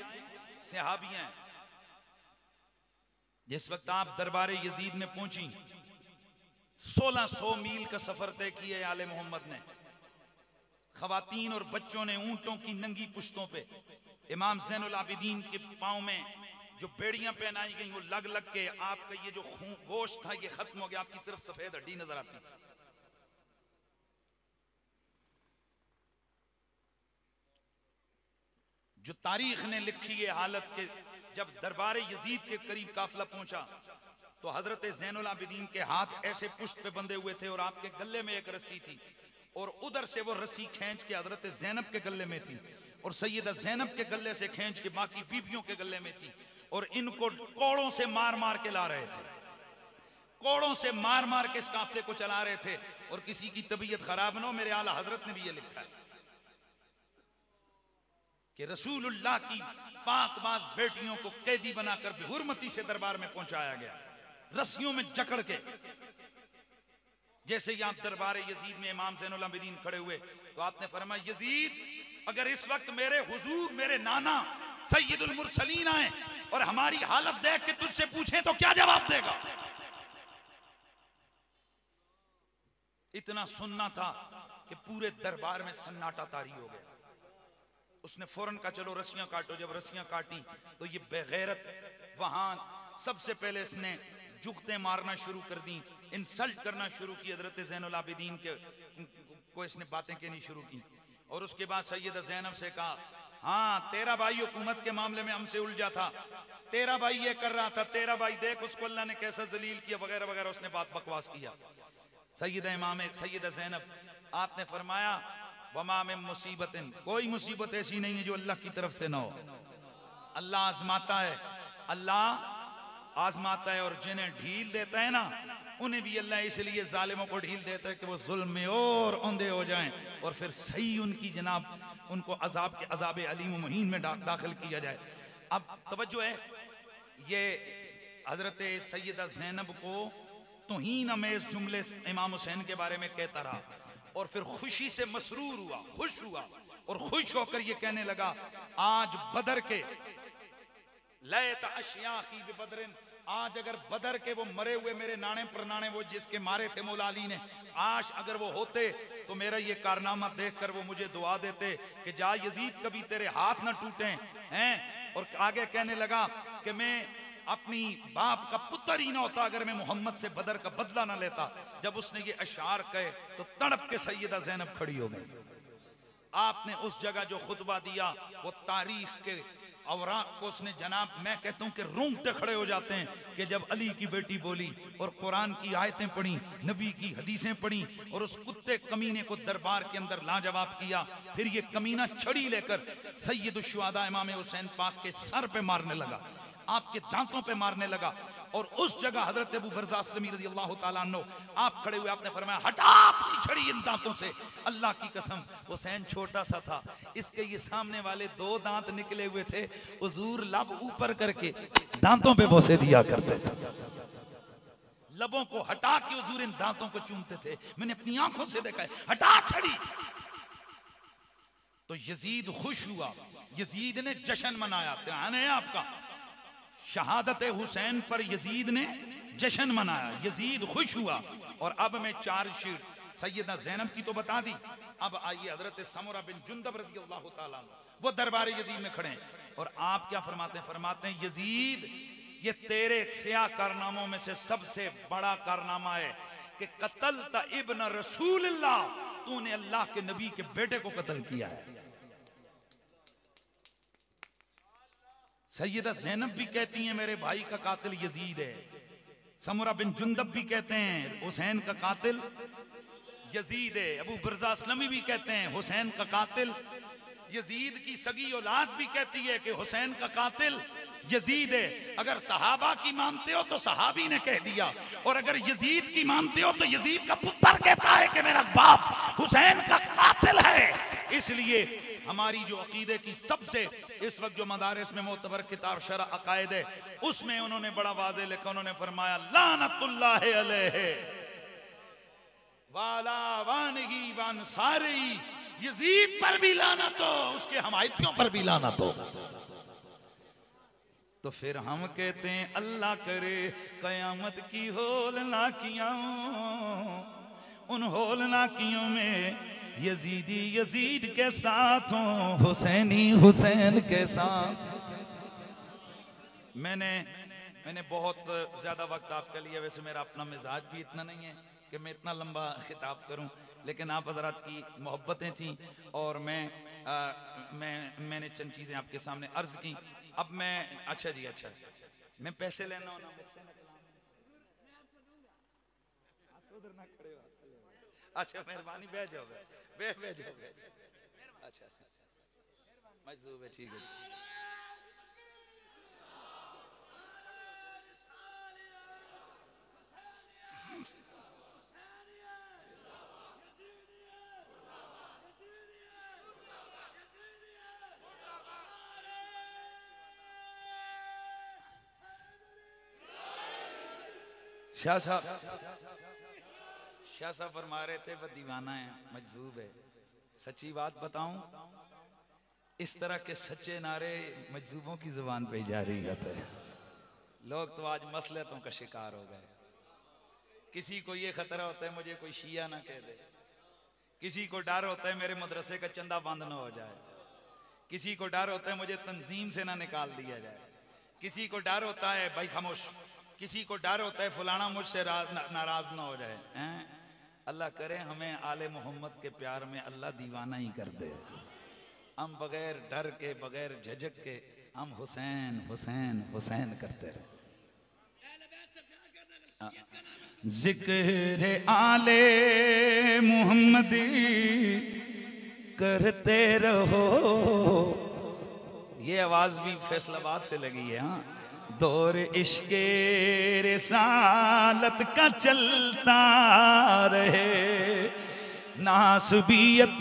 सहाबियां हैं। जिस वक्त आप दरबार यजीद में पहुंची, 1600 मील का सफर तय किए आले मोहम्मद ने। खवातीन और बच्चों ने ऊंटों की नंगी पुश्तों पे इमाम ज़ैनुल आबिदीन के पांव में जो बेड़ियां पहनाई गई, वो लग लग के आपका ये जो गोश्त था ये खत्म हो गया, आपकी सिर्फ सफेद हड्डी नजर आती थी। जो तारीख ने लिखी है हालत के, जब दरबार यजीद के करीब काफिला पहुंचा तो हजरत ज़ैनुल आबिदीन के हाथ ऐसे पुश्त पे बंधे हुए थे और आपके गले में एक रस्सी थी, और उधर से वो रस्सी खींच के हजरत ज़ैनब के गले में थी, और सैयदा ज़ैनब के गले से खींच के बाकी बीबियों के गले में थी। और इनको कोड़ों से मार मार के ला रहे थे, कोड़ों से मार मार के इस काफिले को चला रहे थे। और किसी की तबीयत खराब न हो, मेरे आला हजरत ने भी ये लिखा है कि रसूलुल्लाह की पाकबाज बेटियों को कैदी बनाकर बेहुरमती से दरबार में पहुंचाया गया, रस्सियों में जकड़ के। जैसे ही आप दरबार यजीद में इमाम ज़ैनुल आबिदीन खड़े हुए तो आपने फरमाया, यजीद अगर इस वक्त मेरे हुजूर, मेरे नाना सैयदुल मुरसलीन आए और हमारी हालत देख के तुझसे पूछें तो क्या जवाब देगा? इतना सुनना था कि पूरे दरबार में सन्नाटा तारी हो गया। उसने फौरन कहा, चलो रस्सियां काटो। जब रस्सियां काटी तो ये बेगैरत वहां सबसे पहले इसने जुगते मारना शुरू कर दी, इंसल्ट करना शुरू की। हजरत ज़ैनुल आबिदीन के को इसने बातें कहनी शुरू की। और उसके बाद सैयदा ज़ैनब से कहा, हाँ तेरा भाई हुकूमत के मामले में हमसे उलझा था, तेरा भाई ये कर रहा था, तेरा भाई देख उसको अल्लाह ने कैसा जलील किया, वगैरह वगैरह उसने बात बकवास किया। सैयदा इमाम सैयदा ज़ैनब, आपने फरमाया, वमा में मुसीबतिन, कोई मुसीबत ऐसी नहीं है जो अल्लाह की तरफ से ना हो। अल्लाह आजमाता है, अल्लाह आजमाता है, और जिन्हें ढील देता है ना उन्हें भी अल्लाह इसलिए जालिमों को ढील देता है कि वो जुल्म में और औंधे हो जाएं, और फिर सही उनकी जनाब उनको अजाब के अजाब अलीम मुहीन में दाखिल किया जाए। अब तवज्जो है, ये हजरत सैयदा ज़ैनब को तौहीन अमेज़ जुमले इमाम हुसैन के बारे में कहता रहा और फिर खुशी से मसरूर हुआ, खुश हुआ और खुश होकर ये कहने लगा, आज बदर के लैत अशियाखी बिबदरिन, आज अगर बदर के वो मरे हुए मेरे नाने प्रनाने वो जिसके मारे थे मौला अली ने, आज अगर वो होते तो मेरा ये कारनामा देखकर वो मुझे दुआ देते कि जा यजीद कभी तेरे हाथ ना टूटे हैं। और आगे कहने लगा कि मैं अपनी बाप का पुत्र ही ना होता अगर मैं मोहम्मद से बदर का बदला ना लेता। जब उसने ये अशार कहे तो तड़प के सैयदा ज़ैनब खड़ी हो गई। आपने उस जगह जो खुतबा दिया वो तारीख के औराक को उसने, जनाब मैं कहता हूं कि रोंगटे खड़े हो जाते हैं कि जब अली की बेटी बोली और कुरान की आयतें पढ़ी, नबी की हदीसें पढ़ी और उस कुत्ते कमीने को दरबार के अंदर लाजवाब किया। फिर ये कमीना छड़ी लेकर सैयदुश शुहदा इमाम हुसैन पाक के सर पे मारने लगा, आपके दांतों पे मारने लगा। और उस जगह हजरत अबू बरज़ा अस्लमी रज़ी अल्लाह ताला अन्हु आप खड़े हुए, आपने फरमाया हटा अपनी छड़ी इन दांतों से। अल्लाह की कसम हुसैन छोटा सा था, इसके ये सामने वाले 2 दांत निकले हुए थे, हुजूर लब ऊपर करके दांतों पे बोसे दिया करते थे, लबों को हटा के हुजूर इन दांतों को चूमते थे। मैंने अपनी आंखों से देखा है, हटा छड़ी। तो यजीद खुश हुआ, यजीद ने जश्न मनाया। ध्यान है आपका, शहादत हुसैन पर यजीद ने जश्न मनाया, यजीद खुश हुआ। और अब मैं चार्जशीट सैयदा ज़ैनब की तो बता दी, अब आइए हजरत समुरा बिन जुंदब रज़ी अल्लाह ताला वो दरबार यजीद में खड़े हैं और आप क्या फरमाते हैं? फरमाते हैं यजीद ये तेरे सिया कारनामों में से सबसे बड़ा कारनामा है कि कत्लता इब्न रसूलल्लाह, तूने अल्लाह के नबी के बेटे को कत्ल किया है। सैयदा ज़ैनब भी कहती हैं मेरे भाई का कातिल यजीद है, समुरा बिन जुंदब भी कहते हैं हुसैन का कातिल यजीद है, अबू बरज़ा अस्लमी भी कहते हैं हुसैन का कातिल यजीद की सगी औलाद भी कहती है कि हुसैन का कातिल यजीद है। अगर सहाबा की मानते हो तो सहाबी ने कह दिया, और अगर यजीद की मानते हो तो यजीद का पुत्र कहता है कि मेरा बाप हुसैन का कातिल है। इसलिए हमारी जो अकीदे की सबसे इस वक्त जो मदारिस में मोतबर किताब शरअ अकायद है उसमें उन्होंने बड़ा वाज़े लिखा, उन्होंने फरमाया लानतुल्लाहि अलैहि वाला वानही वान सारी, यजीद पर भी लानत हो, उसके हमायतियों पर भी लानत हो। तो फिर हम कहते हैं अल्लाह करे कयामत की होलनाकियां, उन होलनाकियों में यजीदी यजीद के साथ हो, हुसैनी हुसैन के साथ। मैंने बहुत ज्यादा वक्त आपके लिए, वैसे मेरा अपना मिजाज भी इतना नहीं है कि मैं इतना लंबा खिताब करूं, लेकिन आप हजरात की मोहब्बतें थी और मैंने चंद चीजें आपके सामने अर्ज की। अब मैं अच्छा जी, अच्छा मैं पैसे लेना होना अच्छा मेहरबानी बैठ जाओ, बैठ जाओ। अच्छा मजदूर है, ठीक है। शाह साहब फरमा रहे थे वह दीवाना है, मजजूब है। सच्ची बात बताऊं, इस तरह के सच्चे नारे मजजूबों की जुबान पे जारी होते हैं। लोग तो आज मसलतों का शिकार हो गए। किसी को ये खतरा होता है मुझे कोई शिया ना कह दे, किसी को डर होता है मेरे मदरसे का चंदा बंद ना हो जाए, किसी को डर होता है मुझे तंजीम से ना निकाल दिया जाए, किसी को डर होता है भाई खामोश, किसी को डर होता है फलाना मुझसे नाराज ना हो जाए हैं। अल्लाह करे हमें आले मोहम्मद के प्यार में अल्लाह दीवाना ही कर दे। हम बगैर डर के बगैर झिझक के हम हुसैन हुसैन हुसैन करते रहे। जिक्र आले मोहम्मदी करते रहो। ये आवाज भी फैसलाबाद से लगी है। हाँ, दौर इश्क़े रिसालत का चलता रहे, नासबियत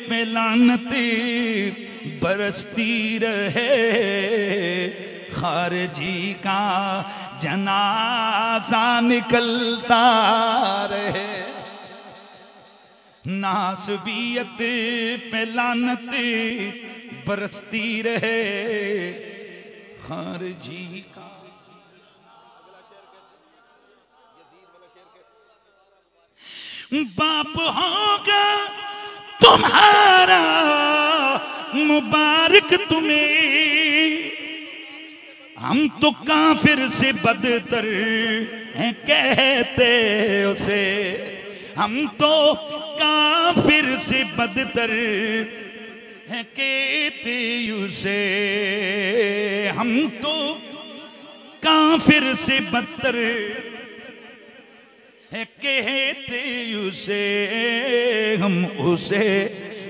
पे लानत बरसती रहे, खारजी का जनाजा निकलता रहे, नासबियत पे लानत बरसती रहे, खारजी का। बाप होगा तुम्हारा मुबारक तुम्हें, हम तो काफिर से बदतर हैं कहते उसे, हम तो काफिर से बदतर हैं कहते उसे, हम तो काफिर से बदतर है कहते उसे,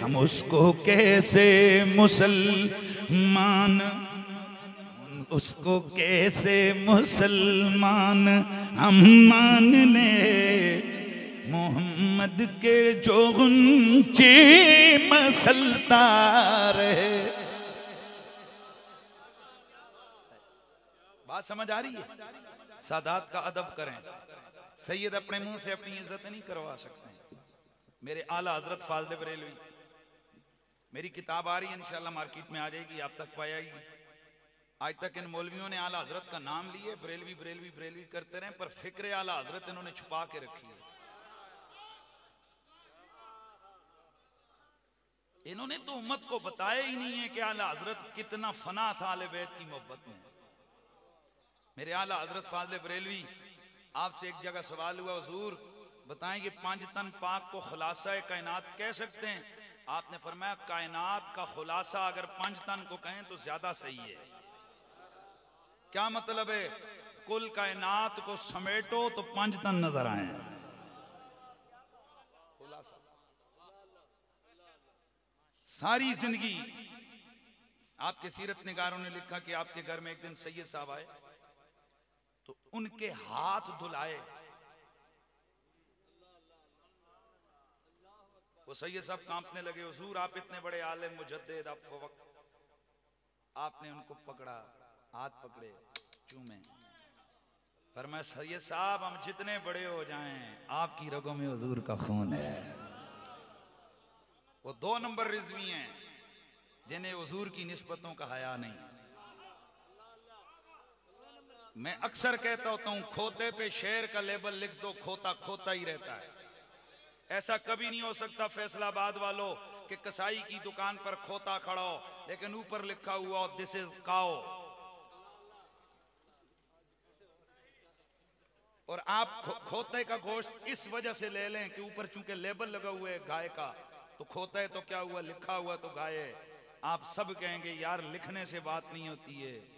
हम उसको कैसे मुसलमान, उसको कैसे मुसलमान हम मान ले, मोहम्मद के जो गुंचे मसलता रहे। बात समझ आ रही है? सादात का अदब करें। सैयद अपने मुंह से अपनी इज्जत नहीं करवा सकते। मेरे आला हजरत फाज़िल बरेलवी, मेरी किताब आ रही है, इंशाल्लाह मार्केट में आ जाएगी, आप तक पाएगी। आज तक इन मौलवियों ने आला हजरत का नाम लिए, बरेलवी बरेलवी बरेलवी करते रहे, पर फिक्र आला हजरत इन्होंने छुपा के रखी है। इन्होंने तो उम्मत को बताया ही नहीं है कि आला हजरत कितना फना था आले बैत की मोहब्बत में। मेरे आला हजरत फाज़िल बरेलवी, आपसे एक जगह सवाल हुआ, हुजूर बताएं कि 5 तन पाक को खुलासा कायनात कह सकते हैं? आपने फरमाया कायनात का खुलासा अगर 5 तन को कहें तो ज्यादा सही है। क्या मतलब है? कुल कायनात को समेटो तो 5 तन नजर आए। सारी जिंदगी आपके सीरत निगारों ने लिखा कि आपके घर में एक दिन सैयद साहब आए तो उनके हाथ धुलाए। वो सैयद साहब कांपने लगे, हुजूर आप इतने बड़े आलिम मुजद्दिद, आप फवक, आपने उनको पकड़ा, हाथ पकड़े, चूमे। फरमाया सैयद साहब हम जितने बड़े हो जाएं आपकी रगों में हुजूर का खून है। वो 2 नंबर रिजवी हैं जिन्हें हुजूर की निस्बतों का हया नहीं। मैं अक्सर कहता होता हूं, खोते पे शेर का लेबल लिख दो, खोता खोता ही रहता है। ऐसा कभी नहीं हो सकता फैसलाबाद वालों कि कसाई की दुकान पर खोता खड़ा हो लेकिन ऊपर लिखा हुआ हो दिस इज काओ। और आप खोते का गोश्त इस वजह से ले लें कि ऊपर चूंकि लेबल लगा हुआ है गाय का, तो खोता है तो क्या हुआ, लिखा हुआ तो गाय है। आप सब कहेंगे यार लिखने से बात नहीं होती है।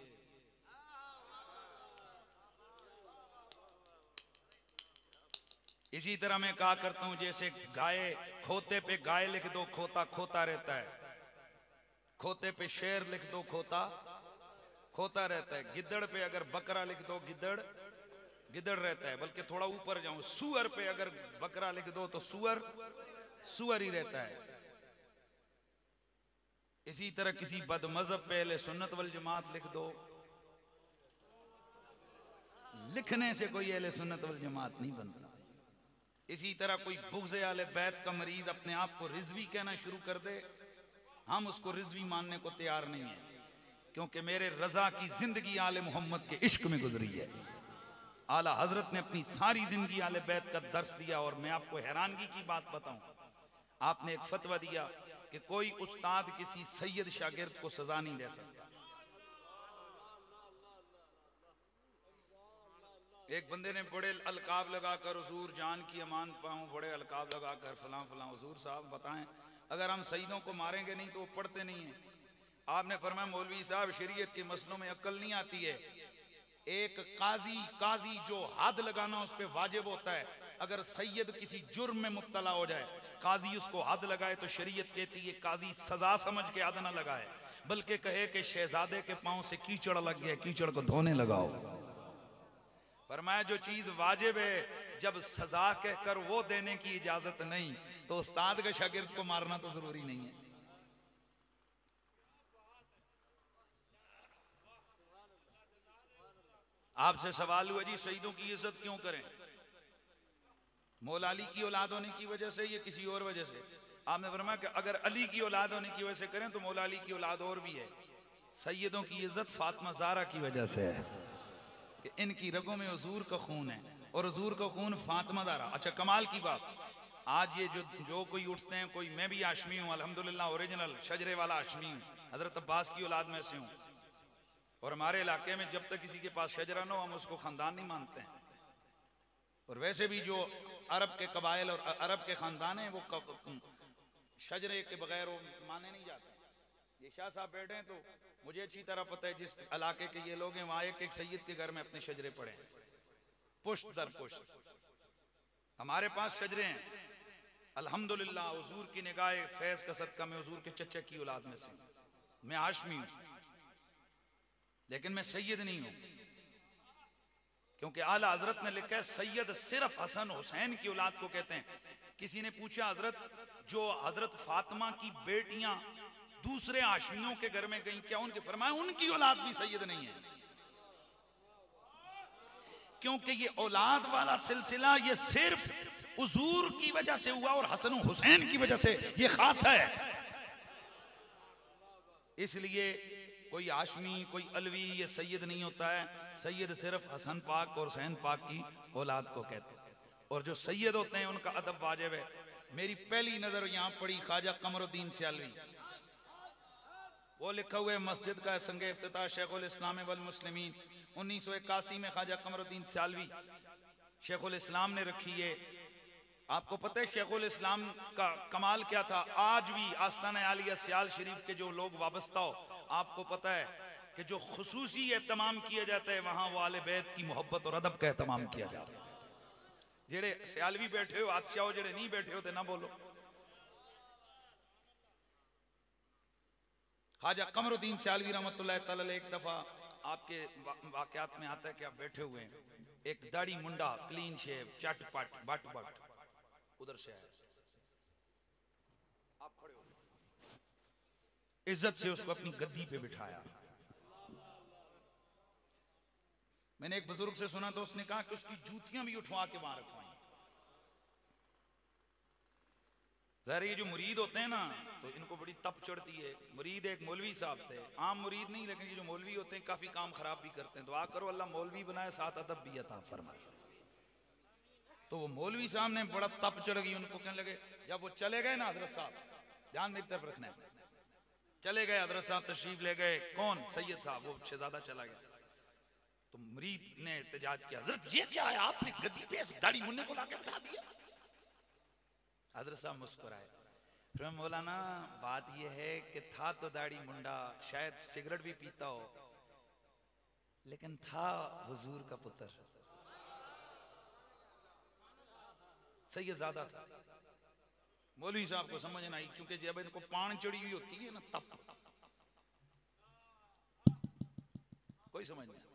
इसी तरह मैं कहा करता हूं, जैसे गाय, खोते पे गाय लिख दो खोता खोता रहता है, खोते पे शेर लिख दो खोता खोता रहता है, गिद्दड़ पे अगर बकरा लिख दो गिद्दड़ गिद्दड़ रहता है। बल्कि थोड़ा ऊपर जाऊं, सुअर पे अगर बकरा लिख दो तो सुअर सुअर ही रहता है। इसी तरह किसी बदमज़हब पे अहले सुन्नत वल जमात लिख दो, लिखने से कोई अहले सुन्नत वल जमात नहीं बनता। इसी तरह कोई बुग़्ज़ आले बैत का मरीज अपने आप को रिजवी कहना शुरू कर दे, हम उसको रिजवी मानने को तैयार नहीं है, क्योंकि मेरे रजा की जिंदगी आले मोहम्मद के इश्क में गुजरी है। आला हजरत ने अपनी सारी जिंदगी आले बैत का दर्स दिया। और मैं आपको हैरानगी की बात बताऊं, आपने एक फतवा दिया कि कोई उस्ताद किसी सैयद शागिर्द को सजा नहीं दे सकता। एक बंदे ने बड़े अलकाब लगाकर हुजूर जान की अमान पाऊं, बड़े अलकाब लगाकर फलां फलां। हुजूर साहब बताएं, अगर हम सईदों को मारेंगे नहीं तो वो पढ़ते नहीं है। आपने फरमाया मौलवी साहब शरीयत के मसलों में अक्ल नहीं आती है। एक काजी जो हद लगाना उस पर वाजिब होता है, अगर सैयद किसी जुर्म में मुब्तला हो जाए, काजी उसको हद लगाए तो शरीयत कहती है काजी सजा समझ के हद ना लगाए, बल्कि कहे कि शहजादे के पांव से कीचड़ लग गया, कीचड़ को धोने लगाओ। फरमाया जो चीज वाजिब है, जब सजा कहकर वो देने की इजाजत नहीं, तो उस्ताद के शागिर्द को मारना तो जरूरी नहीं है। आपसे सवाल हुआ जी शहीदों की इज्जत क्यों करें? मौला अली की औलाद होने की वजह से या किसी और वजह से? आपने फरमाया कि अगर अली की औलाद होने की वजह से करें तो मौला अली की औलाद और भी है। सैयदों की इज्जत फातिमा ज़हरा की वजह से है कि इनकी रगों में हुजूर का खून है और हुजूर का खून फातिमा ज़हरा। अच्छा कमाल की बात, आज ये जो कोई उठते हैं, कोई मैं भी हाशमी हूँ अल्हम्दुलिल्लाह, ओरिजिनल शजरे वाला हाशमी हूँ, हजरत अब्बास की औलाद में से हूँ। और हमारे इलाके में जब तक किसी के पास शजरा न हो हम उसको खानदान नहीं मानते हैं। और वैसे भी जो अरब के कबाइल और अरब के खानदान हैं वो शजरे के बगैर वो माने नहीं जाते। ये शाह साहब बैठे हैं तो मुझे अच्छी तरह पता है जिस इलाके के ये लोग हैं वहाँ एक सैयद के घर में अपने शजरे पड़े हैं, पुश्त दर पुश्त। हमारे पास शजरे हैं अल्हम्दुलिल्लाह, हुजूर की निगाह फैज का सदका मैं हुजूर के चचा की औलाद में से, मैं हाशमी हूँ, लेकिन मैं सैयद नहीं हूँ। क्योंकि आला हजरत ने लिखा है सैयद सिर्फ हसन हुसैन की औलाद को कहते हैं। किसी ने पूछा हजरत जो हजरत फातिमा की बेटियां दूसरे हाशमियों के घर में गई, क्या उनके? फरमाया उनकी औलाद भी सैयद नहीं है, क्योंकि ये औलाद वाला सिलसिला ये सिर्फ हुजूर की वजह से हुआ और हसन हुसैन की वजह से ये खास है। इसलिए कोई हाशमी कोई अलवी ये सैयद नहीं होता है। सैयद सिर्फ हसन पाक और हुसैन पाक की औलाद को कहते हैं। और जो सैयद होते हैं उनका अदब वाजिब है। मेरी पहली नजर यहाँ पड़ी ख्वाजा कमरुद्दीन सियालवी, वो लिखा हुआ है मस्जिद का संगे इफ्तिताह शेखुल इस्लाम वल मुस्लिमीन 1981 में ख्वाजा कमरुद्दीन सियालवी शेखुल इस्लाम ने रखी है। आपको पता है शेखुल इस्लाम का कमाल क्या था? आज भी आस्ताना आलिया सियाल शरीफ के जो लोग वाबस्ता हो, आपको पता है कि जो खुसूसी एहतमाम किया जाता है वहां वाले बैत की मोहब्बत और अदब का एहतमाम किया जाता है। जेड़े सियालवी बैठे हो अच्छा हो, जेड़े नहीं बैठे हो तो ना बोलो। ख्वाजा कमरुद्दीन सियालवी रहमतुल्लाह तआला एक दफा आपके वाकयात में आता है कि आप बैठे हुए हैं, एक दाढ़ी मुंडा क्लीन शेव चटपट बट बट उधर से आया, आप खड़े हो, इज्जत से उसको अपनी गद्दी पे बिठाया। मैंने एक बुजुर्ग से सुना तो उसने कहा कि उसकी जूतियां भी उठवा के वहां रखवाई। ज़ाहिर ये जो मुरीद होते हैं ना तो इनको बड़ी तप चढ़ती है। मुरीद एक मौलवी साहब थे, आम मुरीद नहीं, लेकिन ये जो मौलवी होते हैं काफी काम खराब भी करते हैं। दुआ करो अल्लाह मौलवी बनाए साथ अदब भी अता फरमाए। तो वो मौलवी साहब ने बड़ा तप चढ़ गई, उनको कहने लगे, जब वो चले गए ना हजरत साहब, ध्यान मेरी तरफ रखना है, चले गए हजरत साहब तशरीफ ले गए, कौन? सैयद साहब, वो शहजादा चला गया। तो मुरीद ने एहतजाज किया, हजरत ये क्या है, आपने गद्दी पे दाढ़ी मुन्ने को लाके बिठा दिया। हजरत साहब मुस्कुराए, फिर मौलाना बात यह है कि था तो दाढ़ी मुंडा, शायद सिगरेट भी पीता हो, लेकिन था हुजूर का पुत्र, सैयदजादा था। मौलवी साहब को समझ ना आई, क्योंकि जब इनको पान चढ़ी हुई होती है ना तब कोई समझ नहीं।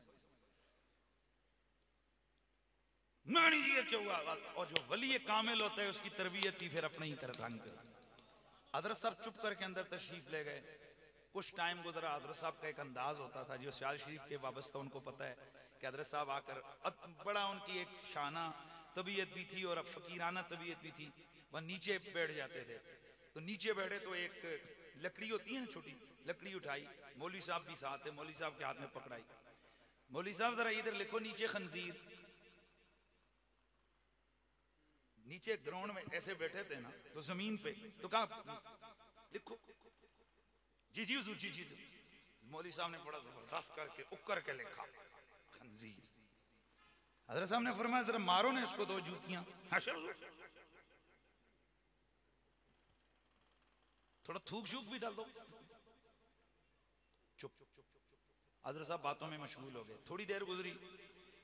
नहीं ये क्या हुआ? और जो वली कामिल होता है उसकी तरबियत की फिर अपने ही तरह ढंग पे। हजरत साहब चुप करके अंदर तशरीफ ले गए। कुछ टाइम गुजरा, हजरत साहब का एक अंदाज होता था जो सियाल शरीफ के वाबस्ता उनको पता है कि हजरत साहब आकर बड़ा उनकी एक शाना तबीयत भी थी और अब फकीराना तबीयत भी थी, वह नीचे बैठ जाते थे। तो नीचे बैठे तो एक लकड़ी होती है ना छोटी, लकड़ी उठाई, मौलवी साहब भी साथ है, मौलवी साहब के हाथ में पकड़ाई, मौलवी साहब जरा इधर लिखो नीचे खंजीर। नीचे ग्राउंड में ऐसे बैठे थे ना तो जमीन पे, तो कहा लिखो, जी जी हुजूर, जी जी। मौलवी साहब ने बड़ा जबरदस्त करके उक्कर के लिखा खंजीर। हजरत साहब ने फरमाया जरा मारो ना इसको दो जूतियां। थोड़ा थूक शूक भी डाल दो। चुप। हजरत साहब बातों में मशगूल हो गए। थोड़ी देर गुजरी,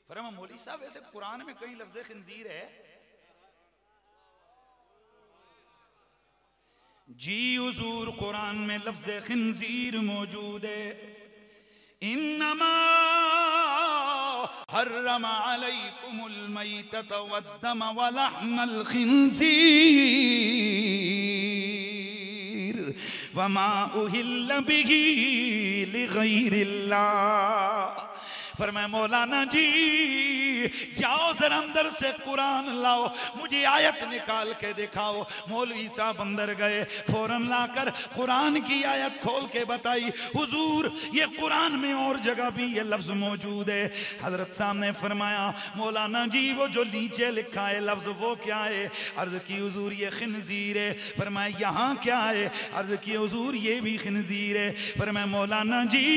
फरमाया मौलवी साहब ऐसे कुरान में कहीं लफ्ज़ खंजीर है? जी हुजूर, कुरान में लफ्ज़ खंजीर मौजूद है। इन्नमा हर्रमा अलैकुमुल मैतत वद्दम वलहमल खिंजीर वमा उहिल्ल बिही लिगैरिल्लाह फरमाया मौलाना जी जाओ जरा अंदर से कुरान लाओ, मुझे आयत निकाल के दिखाओ। मौलवी साहब अंदर गए, फौरन लाकर कुरान की आयत खोल के बताई, हुजूर ये कुरान में और जगह भी ये लफ्ज मौजूद है। हजरत साहब ने फरमाया मौलाना जी वो जो नीचे लिखा है लफ्ज वो क्या है? अर्ज की हुजूर ये खिंजीर है। फरमाया यहाँ क्या है? अर्ज की हुजूर ये भी खिंजीर है। फरमाया मौलाना जी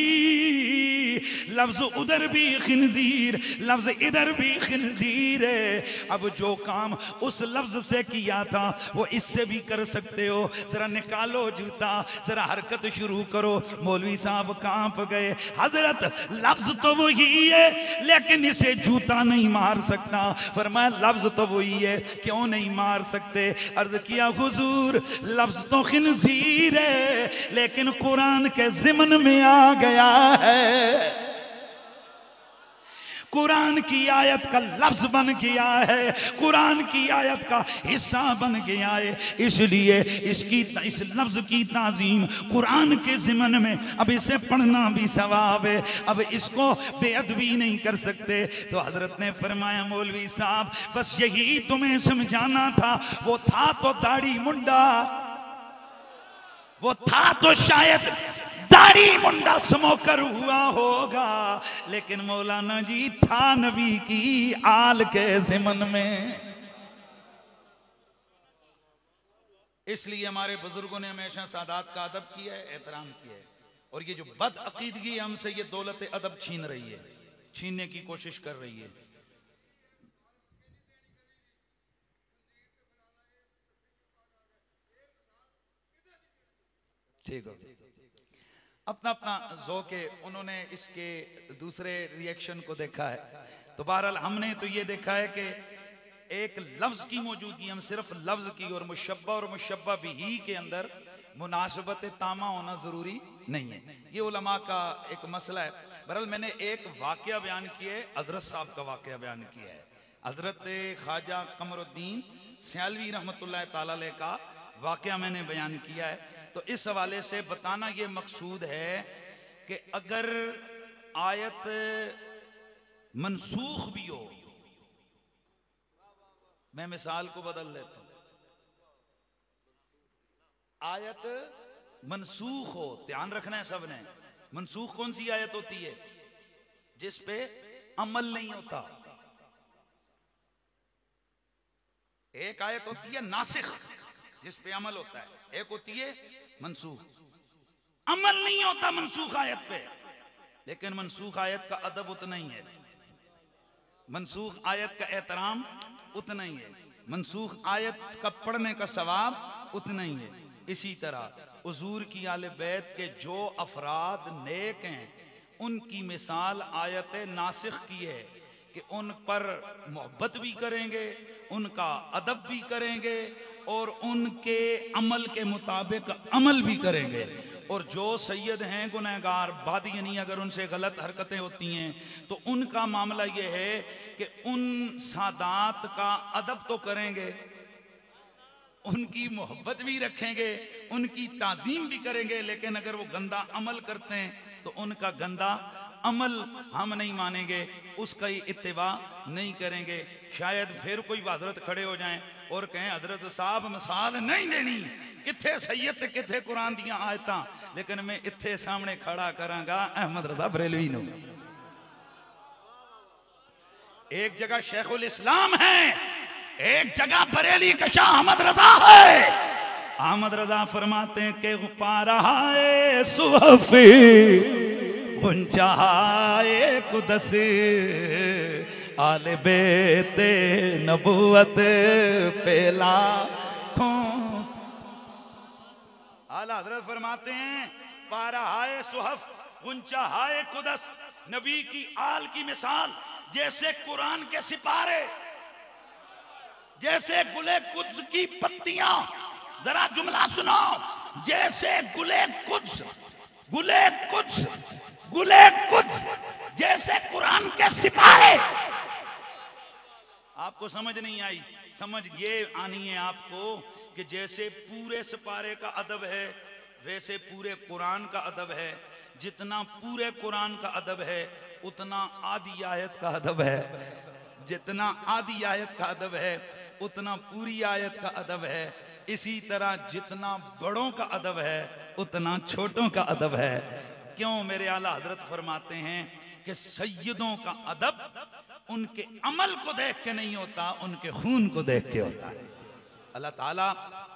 लफ्ज उधर भी खिंजीर, लफ्ज इधर भी खिंजीर है। अब जो काम उस लफ्ज से किया था वो इससे भी कर सकते हो, जरा निकालो जूता, जरा हरकत शुरू करो। मौलवी साहब कांप गए, हजरत लफ्ज तो वही है लेकिन इसे जूता नहीं मार सकता। फरमाया लफ्ज तो वही है, क्यों नहीं मार सकते? अर्ज किया हुजूर लफ्ज तो खिंजीर है लेकिन कुरान के ज़िमन में आ गया है, कुरान की आयत का लफ्ज बन गया है, कुरान की आयत का हिस्सा बन गया है, इसलिए इसकी इस लफ्ज की ताजीम कुरान के ज़िमन में, अब इसे पढ़ना भी सवाब है, अब इसको बेअदबी नहीं कर सकते। तो हजरत ने फरमाया मौलवी साहब बस यही तुम्हें समझाना था, वो था तो दाढ़ी मुंडा, वो था तो शायद दाढ़ी मुंडा स्मोकर हुआ होगा, लेकिन मौलाना जी था नबी की आल के ज़िमन में। इसलिए हमारे बुजुर्गों ने हमेशा सादात का अदब किया है, एहतराम किया है। और ये जो बदअकीदगी हमसे ये दौलत अदब छीन रही है, छीनने की कोशिश कर रही है। ठीक हो, अपना अपना ज़ौक़ है, उन्होंने इसके दूसरे रिएक्शन को देखा है। तो बहरहाल हमने तो ये देखा है कि एक लफ्ज़ की मौजूदगी, हम सिर्फ लफ्ज़ की और मुशब्बा बिही के अंदर मुनासबत तामा होना ज़रूरी नहीं है, ये उलमा का एक मसला है। बहरहाल मैंने एक वाक़या बयान किया है, हज़रत साहब का वाक़या बयान किया है, हज़रत ख्वाजा कमरुद्दीन सियालवी रहमतुल्लाह ताला अलैह का वाक़या मैंने बयान किया है। तो इस हवाले से बताना ये मकसूद है कि अगर आयत मनसूख भी हो, मैं मिसाल को बदल लेता हूं, आयत मनसूख हो, ध्यान रखना है सबने, मनसूख कौन सी आयत होती है? जिस पे अमल नहीं होता। एक आयत होती है नासिख जिस पे अमल होता है, एक होती है मनसूख, अमल नहीं होता मनसूख आयत पे, लेकिन मनसूख आयत का अदब उतना ही है, मनसूख आयत का एहतराम उतना ही है, मनसूख आयत का पढ़ने का सवाब उतना ही है। इसी तरह हुजूर की आले बैत के जो अफराद नेक हैं उनकी मिसाल आयत नासिख की है कि उन पर मोहब्बत भी करेंगे, उनका अदब भी करेंगे और उनके अमल के मुताबिक अमल भी करेंगे। और जो सैयद हैं गुनहगार बादियानी, अगर उनसे गलत हरकतें होती हैं तो उनका मामला ये है कि उन सादात का अदब तो करेंगे, उनकी मोहब्बत भी रखेंगे, उनकी ताज़ीम भी करेंगे, लेकिन अगर वो गंदा अमल करते हैं तो उनका गंदा अमल हम नहीं मानेंगे, उसका ही इत्तिबा नहीं करेंगे। शायद फिर कोई हजरत खड़े हो जाएं और कहें हजरत साहब मिसाल नहीं देनी, किथे सैयद ते किथे कुरान दियां आयतां, लेकिन मैं इत्थे सामने खड़ा करांगा अहमद रजा बरेलवी नूं। एक जगह शेखुल इस्लाम है, एक जगह बरेली का शाह अहमद रजा है। अहमद रजा फरमाते हैं कि पा रहा है सुहफ़ी गुंचाए कुदस आले बेते नबुवत पेला ठोस। आला हजरत फरमाते हैं पारा हाय सुहफ गुंचा हाय कुदस, नबी की आल की मिसाल जैसे कुरान के सिपारे, जैसे गुले कुद्स की पत्तियां, जरा जुमला सुनो, जैसे गुले कुद्स, गुले कुद्स, गुले कुद्स जैसे कुरान के सिपारे। आपको समझ नहीं आई? समझ ये आनी है आपको कि जैसे पूरे सिपारे का अदब है वैसे पूरे कुरान का अदब है। जितना पूरे कुरान का अदब है उतना आधी आयत का अदब है। जितना आधी आयत का अदब है उतना पूरी आयत का अदब है। इसी तरह जितना बड़ों का अदब है उतना छोटों का अदब है। क्यों? मेरे आला हजरत फरमाते हैं कि सैयदों का अदब उनके अमल को देख के नहीं होता, उनके खून को देख के होता है। अल्लाह ताला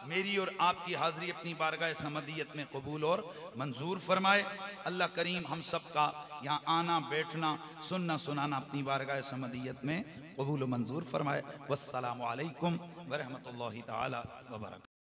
मेरी और आपकी हाजिरी अपनी बारगाह समदियत में कबूल और मंजूर फरमाए। अल्लाह करीम हम सब का यहाँ आना बैठना सुनना सुनाना अपनी बारगाह समदियत में कबूल और मंजूर फरमाए। वस्सलामु अलैकुम व रहमतुल्लाहि ताला व बरकातहू।